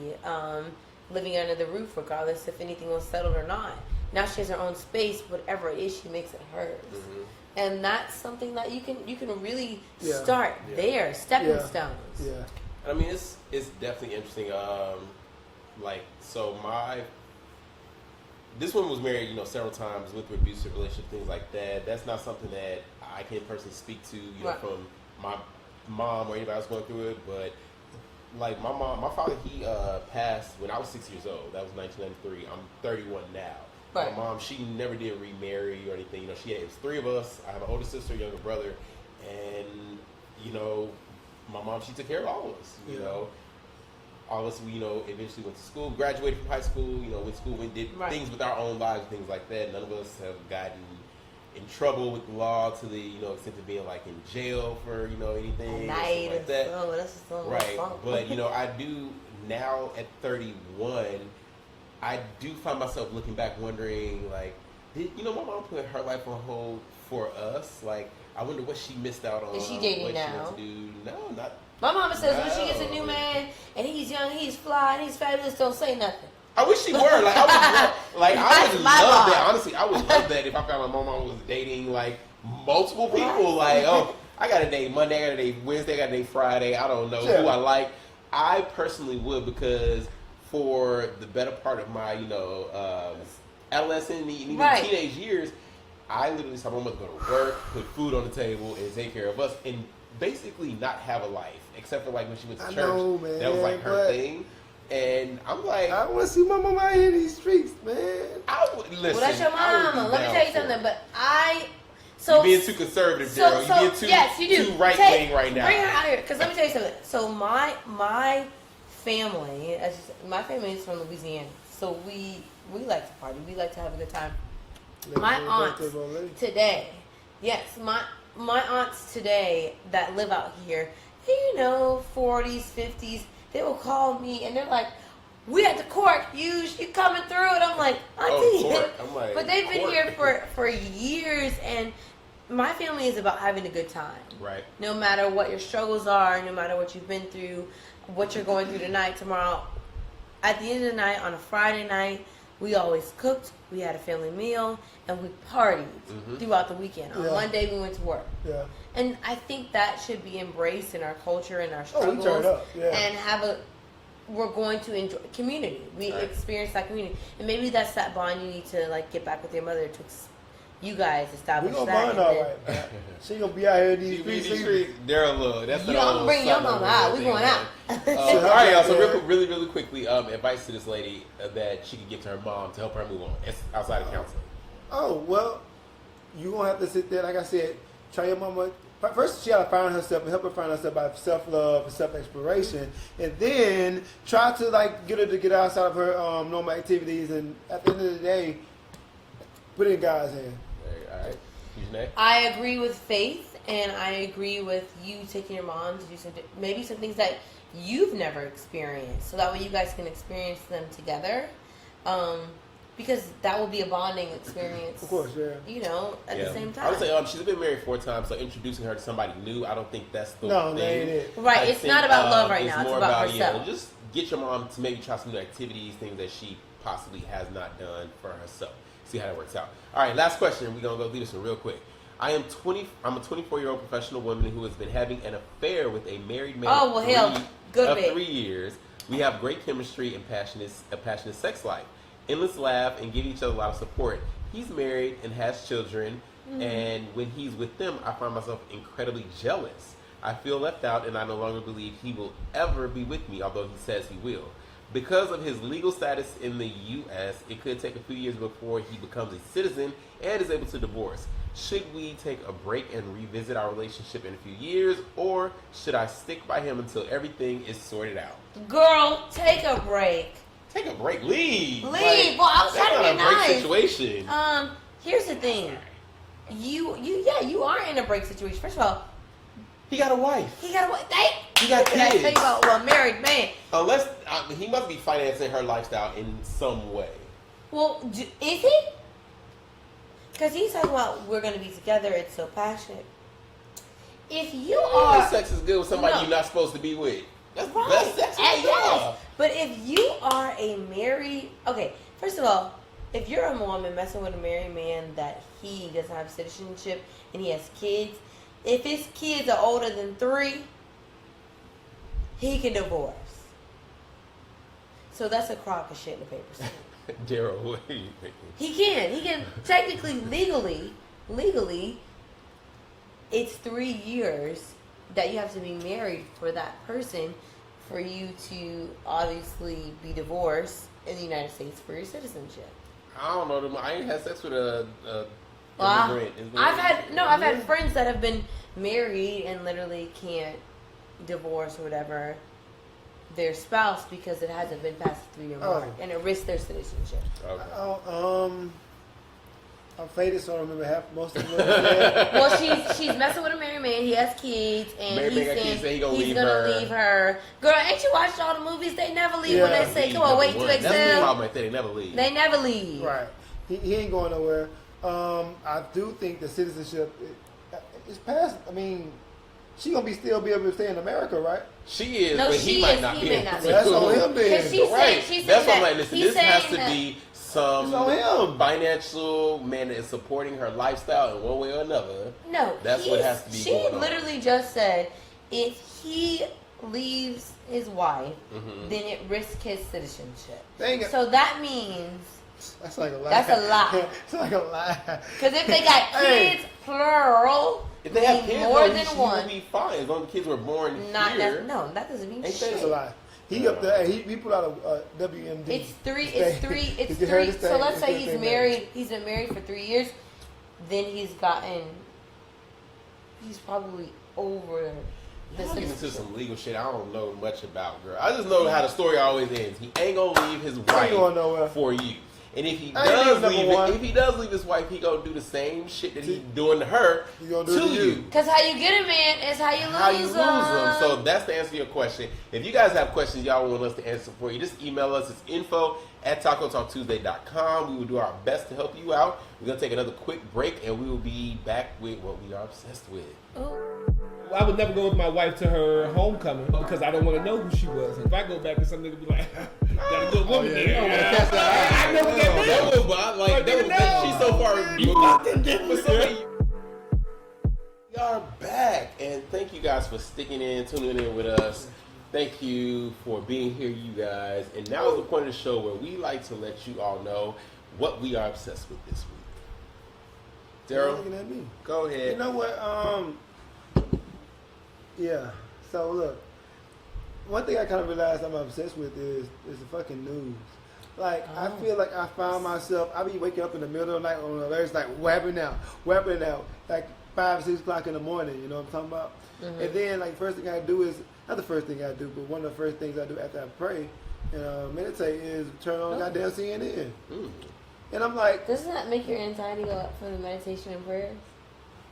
living under the roof, regardless if anything was settled or not. Now she has her own space. Whatever it is, she makes it hers. Mm-hmm. And that's something that you can really start there, stepping stones. Yeah. I mean, it's definitely interesting. This woman was married, several times with abusive relationship, things like that. That's not something that I can personally speak to, from my mom or anybody else going through it. But like my father, he passed when I was 6 years old. That was 1993. I'm 31 now. Right. My mom, she never did remarry or anything. It was three of us. I have an older sister, a younger brother, and my mom, she took care of all of us. All of us, eventually went to school, graduated from high school, went to school, did things with our own lives, things like that. None of us have gotten in trouble with the law to the, extent of being like in jail for, anything like that. Right. But, I do now at 31, I do find myself looking back wondering, like, did, my mom put her life on hold for us? Like, I wonder what she missed out on. Is she dating what now? She went to do. No, not. My mama says when she gets a new man and he's young, he's fly, and he's fabulous, don't say nothing. I wish she were. Like, I would love that. Honestly, I would love that if I found my mom was dating like multiple people. Like, oh, I got a date Monday, I got a date Wednesday, I got a date Friday. I don't know who I like. I personally would, because for the better part of my, adolescent and even teenage years, I literally saw my mother go to work, put food on the table, and take care of us, and basically not have a life, except for like when she went to church. Know, man, that was like her thing. And I'm like, I want to see my mama out here in these streets, man. I would listen. Well, that's your mama. Let me tell you something. But you're being too conservative, Daryl. You're being too too right wing right now. Bring her out here, because let me tell you something. So my family, is from Louisiana, so we like to party. We like to have a good time. My aunts today, my aunts today that live out here, 40s, 50s, they will call me and they're like, "We at the court, you coming through?" And I'm like, "Auntie," I'm like, but they've been here for years, and my family is about having a good time. Right. No matter what your struggles are, no matter what you've been through, what you're going through tonight, tomorrow. At the end of the night, on a Friday night, we always cooked, we had a family meal, and we partied throughout the weekend. On Monday, we went to work. Yeah. And I think that should be embraced in our culture and our struggles. We turn up. Yeah. And we're going to enjoy community. We experience that community. And maybe that's that bond you need to get back with your mother to you guys establish that. We're going to bond all right. She going to be out here in these streets. Daryl, look. That's I'm bringing your mama out. We going out. All right, y'all. So really, really quickly, advice to this lady that she could give to her mom to help her move on outside of counseling. Oh, well, you're going to have to sit there, like I said, try your mama. First, she got to find herself and help her find herself by self-love and self-exploration. And then try to, get her to get outside of her normal activities. And at the end of the day, put it in God's hand. All right. Janay? I agree with Faith, and I agree with you taking your mom to do maybe some things that you've never experienced. So that way you guys can experience them together. Because that will be a bonding experience. Of course, yeah. At the same time. I would say she's been married 4 times, so introducing her to somebody new, I don't think that's the thing. Ain't it. Right, it's not about love right now. It's more about herself. Just get your mom to maybe try some new activities, things that she possibly has not done for herself. See how that works out. All right, last question. We're going to go do this one real quick. I'm a 24-year-old professional woman who has been having an affair with a married man of 3 years. We have great chemistry and a passionate sex life. Endless laugh and give each other a lot of support. He's married and has children, and when he's with them, I find myself incredibly jealous. I feel left out, and I no longer believe he will ever be with me, although he says he will. Because of his legal status in the U.S., it could take a few years before he becomes a citizen and is able to divorce. Should we take a break and revisit our relationship in a few years, or should I stick by him until everything is sorted out? Girl, take a break. Take a break. Leave. Well, I was trying to be nice. Break situation. Here's the thing. You are in a break situation. First of all, he got a wife. He got kids. I tell you about a married man. Unless he must be financing her lifestyle in some way. Well, is he? Because he's talking about we're going to be together. It's so passionate. if you are sex is good with somebody No. you're not supposed to be with. That's the right, best sex and in the world. yes, but if you are a married, okay, first of all, if you're a woman messing with a married man that he doesn't have citizenship and he has kids, if his kids are older than 3, he can divorce. So that's a crock of shit in the papers. Daryl, what are you thinking? He can technically, legally, it's 3 years that you have to be married for that person for you to obviously be divorced in the United States for your citizenship. I don't know. I ain't had sex with a Well, immigrant. I've had friends that have been married and literally can't divorce or whatever their spouse because it hasn't been past the 3-year mark and it risks their citizenship. Okay. I'm faded, so I don't remember most of it. Well, she's messing with a married man. He has kids, and Married he's man got saying kids, say he gonna he's leave gonna her. leave her. Girl, ain't you watched all the movies? They never leave when Yeah. they say, "Come on, wait to That's the excel." problem right there. They never leave. They never leave. Right. He ain't going nowhere. I do think the citizenship is past. I mean, she gonna still be able to stay in America, right? She is, No, but she he might is. not He be. may not be. That's on him then. Because she Right. said That's what I'm that. like. Listen, He's this has saying to that- be some It's on him. financial man that is supporting her lifestyle in one way or another. No, That's what has to be She going on. literally just said if he leaves his wife, Mhm. then it risks his citizenship. Dang it. So that means That's like a lie. That's a lie. It's like a lie. because if they got Hey. kids, plural, If they have mean kids, more though, than she one. will be fine as long as the kids were born Not here. no, that doesn't mean Ain't shit. It's a lie. He up there. He put out a WMD. It's three. to It's stay- three. to It's get her to three. stay- So let's to say stay he's married. He's been married for 3 years. Then he's gotten. He's probably over the I'm getting into citizenship. some legal shit I don't know much about, girl. I just know how the story always ends. He ain't gonna leave his wife going nowhere. for you. And if he I ain't does leaving leave number one. if he does leave his wife, he gonna do the same shit that he's doing to her He gonna do it to to you. you. Because how you get a man is how you lose How you lose them. So them. that's the answer to your question. If you guys have questions y'all want us to answer for you, just email us. It's info@tacotalktuesday.com. We will do our best to help you out. We're going to take another quick break, and we will be back with what we are obsessed with. I would never go with my wife to her homecoming because I don't want to know who she was. If I go back and some nigga be like, got a good woman there. you don't wanna catch that eye. I know what that That means. was, but like, that was, No. she's so far You removed. fucking did But somebody- We are back, and thank you guys for sticking in, tuning in with us. Thank you for being here, you guys. And now is the point of the show where we like to let you all know what we are obsessed with this week. You're Daryl, looking at me. go ahead. You know what? Yeah. So look, one thing I kind of realized I'm obsessed with is the fucking news. Like I feel like I found myself. I be waking up in the middle of the night on alerts like, what happened now? What happened now? Like 5, 6 o'clock in the morning. You know what I'm talking about? And then like first thing I do is not the first thing I do, but one of the first things I do after I pray and meditate is turn on goddamn CNN. And I'm like, Doesn't that make your anxiety go up for the meditation and prayers?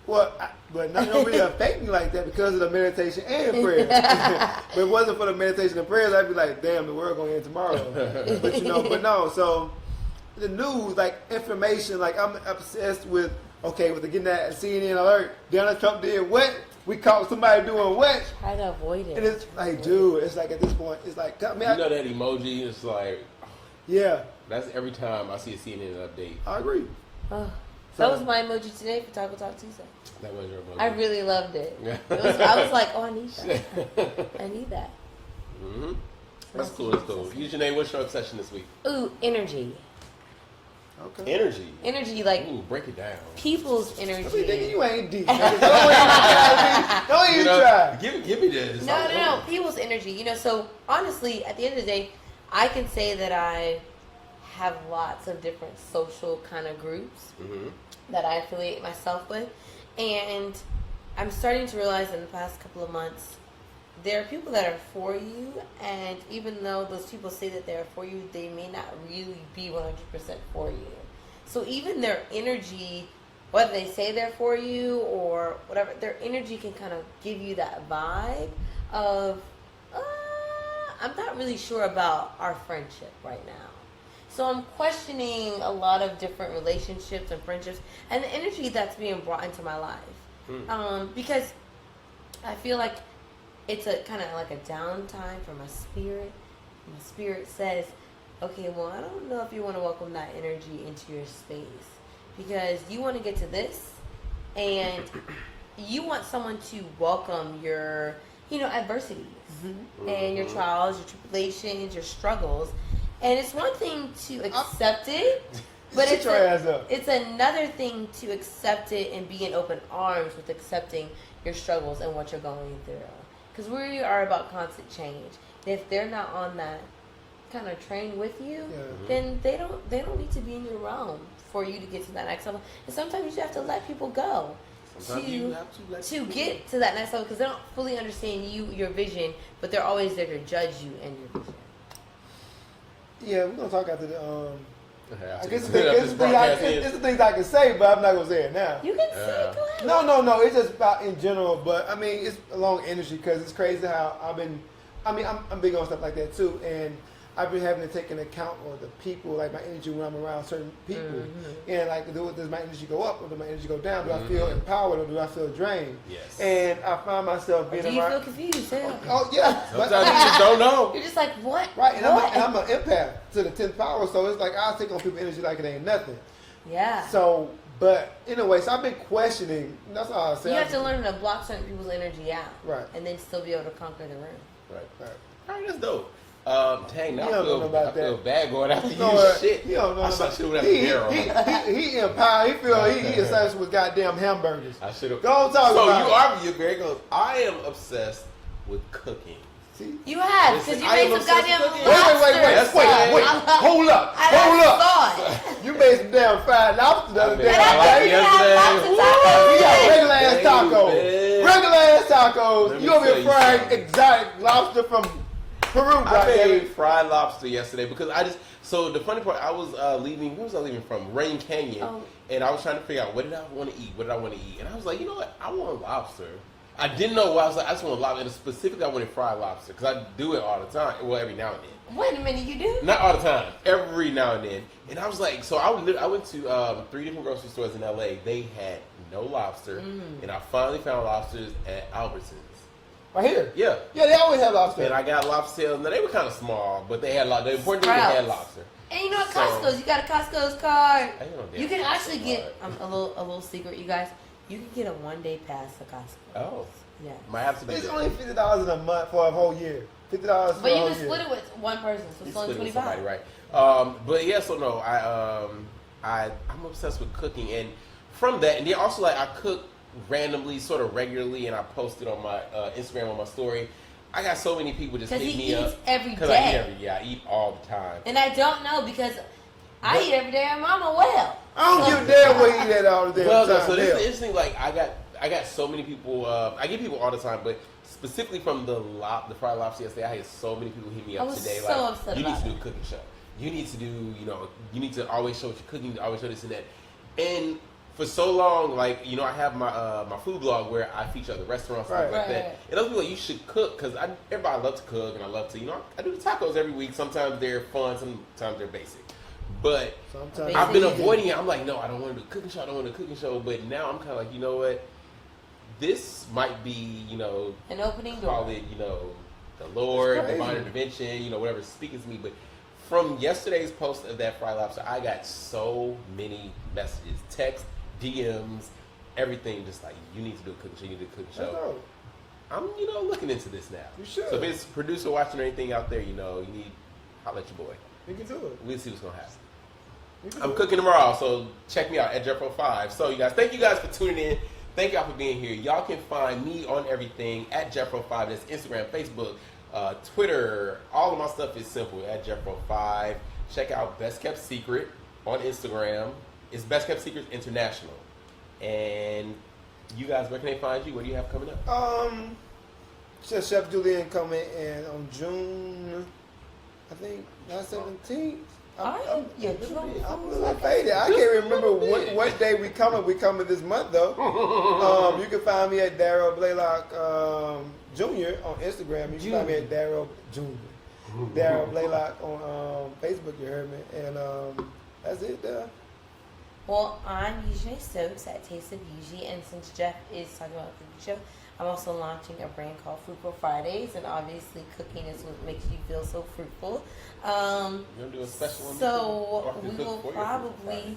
but not really affect me like that because of the meditation and prayer. But if it wasn't for the meditation and prayers, I'd be like, damn, the world gonna end tomorrow. But no. So the news, like information, like I'm obsessed with. Okay, with getting that CNN alert, Donald Trump did what? We caught somebody doing what? Try to avoid it. And it's like, dude, it's like at this point, it's like, I mean, You know that emoji? It's like, yeah, that's every time I see a CNN update. I agree. Oh, that was my emoji today for Taco Talk Tuesday. That was your emoji. I really loved it. I was like, oh, I need that. I need that. Mm-hmm. That's cool. That's cool. Eugene, what's your obsession this week? Ooh, energy. Okay. Energy. Energy, like Ooh, break it down. people's I mean, nigga, energy. you ain't deep. Don't even try. Don't even try. Give me this. No. People's energy. You know, so honestly, at the end of the day, I can say that I have lots of different social kind of groups Mm-hmm. that I affiliate myself with. And I'm starting to realize in the past couple of months, there are people that are for you, and even though those people say that they're for you, they may not really be 100% for you. So even their energy, whether they say they're for you or whatever, their energy can kind of give you that vibe of, I'm not really sure about our friendship right now. So I'm questioning a lot of different relationships and friendships and the energy that's being brought into my life. Because I feel like it's a kind of like a downtime for my spirit. My spirit says, okay, well, I don't know if you want to welcome that energy into your space because you want to get to this and you want someone to welcome your, adversities and your trials, your tribulations, your struggles. And it's one thing to accept it, but it's another thing to accept it and be in open arms with accepting your struggles and what you're going through. Because we are about constant change. And if they're not on that kind of train with you, then they don't need to be in your realm for you to get to that next level. And sometimes you just have to let people go to get to that next level because they don't fully understand your vision, but they're always there to judge you and your vision. Yeah, we're gonna talk after the. I guess it's the things I can say, but I'm not gonna say it now. You can say it. Go ahead. No. It's just about in general, but I mean, it's along energy because it's crazy how I'm big on stuff like that too, and I've been having to take into account of the people, like my energy when I'm around certain people, and like, does my energy go up or does my energy go down? Do I feel empowered or do I feel drained? Yes. And I find myself being around. Do you feel confused? Yeah. Oh yeah. Sometimes you just don't know. You're just like, what? Right, and I'm an empath to the 10th power, so it's like I take on people's energy like it ain't nothing. Yeah. So, but anyway, so I've been questioning. That's all I say. You have to learn to block certain people's energy out, right, and then still be able to conquer the room. Right. All right, that's dope. Dang, now I feel bad going after you. Shit. You don't know I about should have he empowered. He feel he obsessed with goddamn hamburgers. I should have. Don't talk about So you are very close. I am obsessed with cooking. See? You have, because you made some goddamn lobster. Wait. Hold up. You made some damn fried lobster the other day. And I We got regular ass tacos. You over here frying exotic lobster from Peru. I made fried lobster yesterday because so the funny part, I was leaving, where was I leaving from? Rain Canyon. And I was trying to figure out what did I want to eat? And I was like, you know what? I want lobster. I didn't know what I was like. I just want lobster. And specifically, I wanted fried lobster because I do it all the time. Well, every now and then. Wait a minute, you do? Not all the time. Every now and then. And I was like, so I went to 3 different grocery stores in LA. They had no lobster. And I finally found lobsters at Albertsons. Right here? Yeah. Yeah, they always have lobster. And I got lobster tails. Now, they were kind of small, but they had lobster. The important thing, they had lobster. And you know what, Costco's, you got a Costco's card. You can actually get, a little secret, you guys. You can get a 1-day pass to Costco. Oh. Yeah. Might have to be. It's only $50 in a month for a whole year. $50 for a whole year. But you can split it with one person, so it's only $25. Somebody, right? But yeah, so no, I'm obsessed with cooking, and from that, and then also like I cook randomly, sort of regularly, and I post it on my Instagram on my story. I got so many people just hit me up every day. I eat all the time, and I don't know because I eat every day. And Mama, well, I don't give a damn what you eat that all the damn time. So this is interesting. Like I got so many people. I get people all the time, but specifically from the fried lobster yesterday, I had so many people hit me up today. So upset you need about to do a cooking show. You need to do, you need to always show what you're cooking. Always show this and that. And for so long, like, I have my food blog where I feature other restaurants and stuff like that. And other people like, you should cook because everybody loves to cook and I love to, I do the tacos every week. Sometimes they're fun, sometimes they're basic. But sometimes I've been avoiding it. I'm like, no, I don't want to do a cooking show. I don't want to do a cooking show. But now I'm kind of like, you know what? This might be, an opening door. Call it, the Lord, divine intervention, whatever speaking to me. But from yesterday's post of that fried lobster, I got so many messages, texts, DMs, everything. Just like, you need to do a cooking show. You need to do a cooking show. I'm, looking into this now. You should. So if it's a producer watching or anything out there, you need, holla at your boy. You can do it. We'll see what's gonna happen. I'm cooking tomorrow, so check me out at Jeffro5. So you guys, thank you guys for tuning in. Thank y'all for being here. Y'all can find me on everything at Jeffro5. That's Instagram, Facebook, Twitter. All of my stuff is simple at Jeffro5. Check out Best Kept Secret on Instagram. It's Best Kept Secrets International. And you guys, where can they find you? What do you have coming up? Chef Julian coming in on June, I think, 17th. I'm a little faded. I can't remember what day we coming. We coming this month though. You can find me at Daryl Blaylock Jr. on Instagram. You can find me at Daryl Jr. Daryl Blaylock on Facebook. You heard me, and that's it there. Well, I'm Yujay Stokes at Taste of Yuji, and since Jeff is talking about the cooking show, I'm also launching a brand called Fruitful Fridays, and obviously cooking is what makes you feel so fruitful. You're gonna do a special one. So we will probably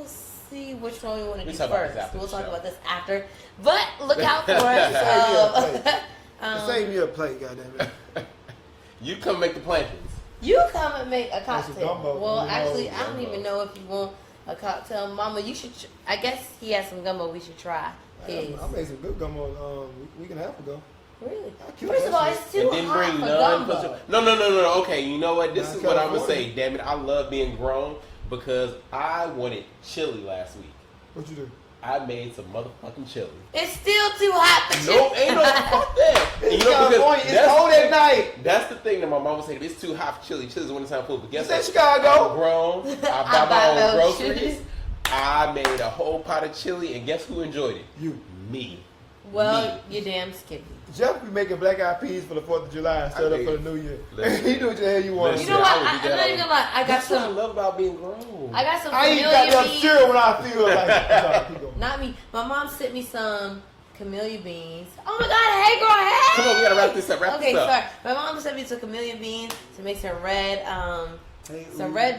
see which one we want to do first. We'll talk about this after, but look out for us. Save me a plate, goddammit. You come make the plantains. You come and make a cocktail. Gumbo. Well, actually, I don't even know if you want a cocktail, Mama. You should. I guess he has some gumbo. We should try his. I made some good gumbo. We can have ago. Really? cute First of that all, shit. it's too hot for gumbo. No. Okay, you know what? This Not is what I'm gonna California. say. Damn it, I love being grown because I wanted chili last week. What you do? I made some motherfucking chili. It's still too hot for Nope, ain't no fuck that. And you know, California, because it's cold at night. That's the thing that my mom would say. It's too hot for chili. Chili's a wintertime food. But guess You what? said Chicago. I'm grown. I buy my own groceries. I made a whole pot of chili, and guess who enjoyed it? You. Me. Well, you're damn skippy. Jeff be making black eyed peas for the 4th of July and set up for the New Year. Listen. He do what the hell you want. Listen. You know what? I would I'm do that not even gonna lie. I got That's what I some. love about being grown. I got some I ain't got camellia enough beans. cereal when I feel like sorry, keep going. Not me. My mom sent me some camellia beans. Oh my god! Hey, girl, hey! Come on, we gotta wrap this up. Okay, this up. sorry. My mom sent me some camellia beans to make some red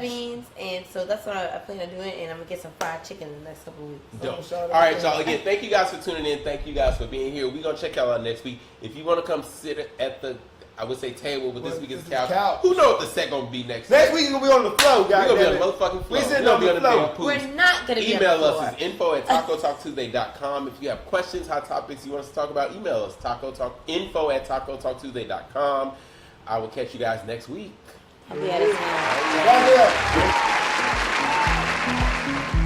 beans, and so that's what I plan on doing. And I'm gonna get some fried chicken in the next couple of weeks. Dope. Shout out All right, to y'all. Again, thank you guys for tuning in. Thank you guys for being here. We're gonna check y'all out next week. If you want to come sit at the, I would say table, but this week is couch. Who knows what the set gonna be next? Next week we're gonna be on the floor, guys. We're gonna be on the motherfucking floor. We sitting on the floor. We're not gonna be Email on the floor. us at info@tacotalktuesday.com. If you have questions, hot topics you want us to talk about, email us info@tacotalktuesday.com. I will catch you guys next week. I'll be out of town. Right here.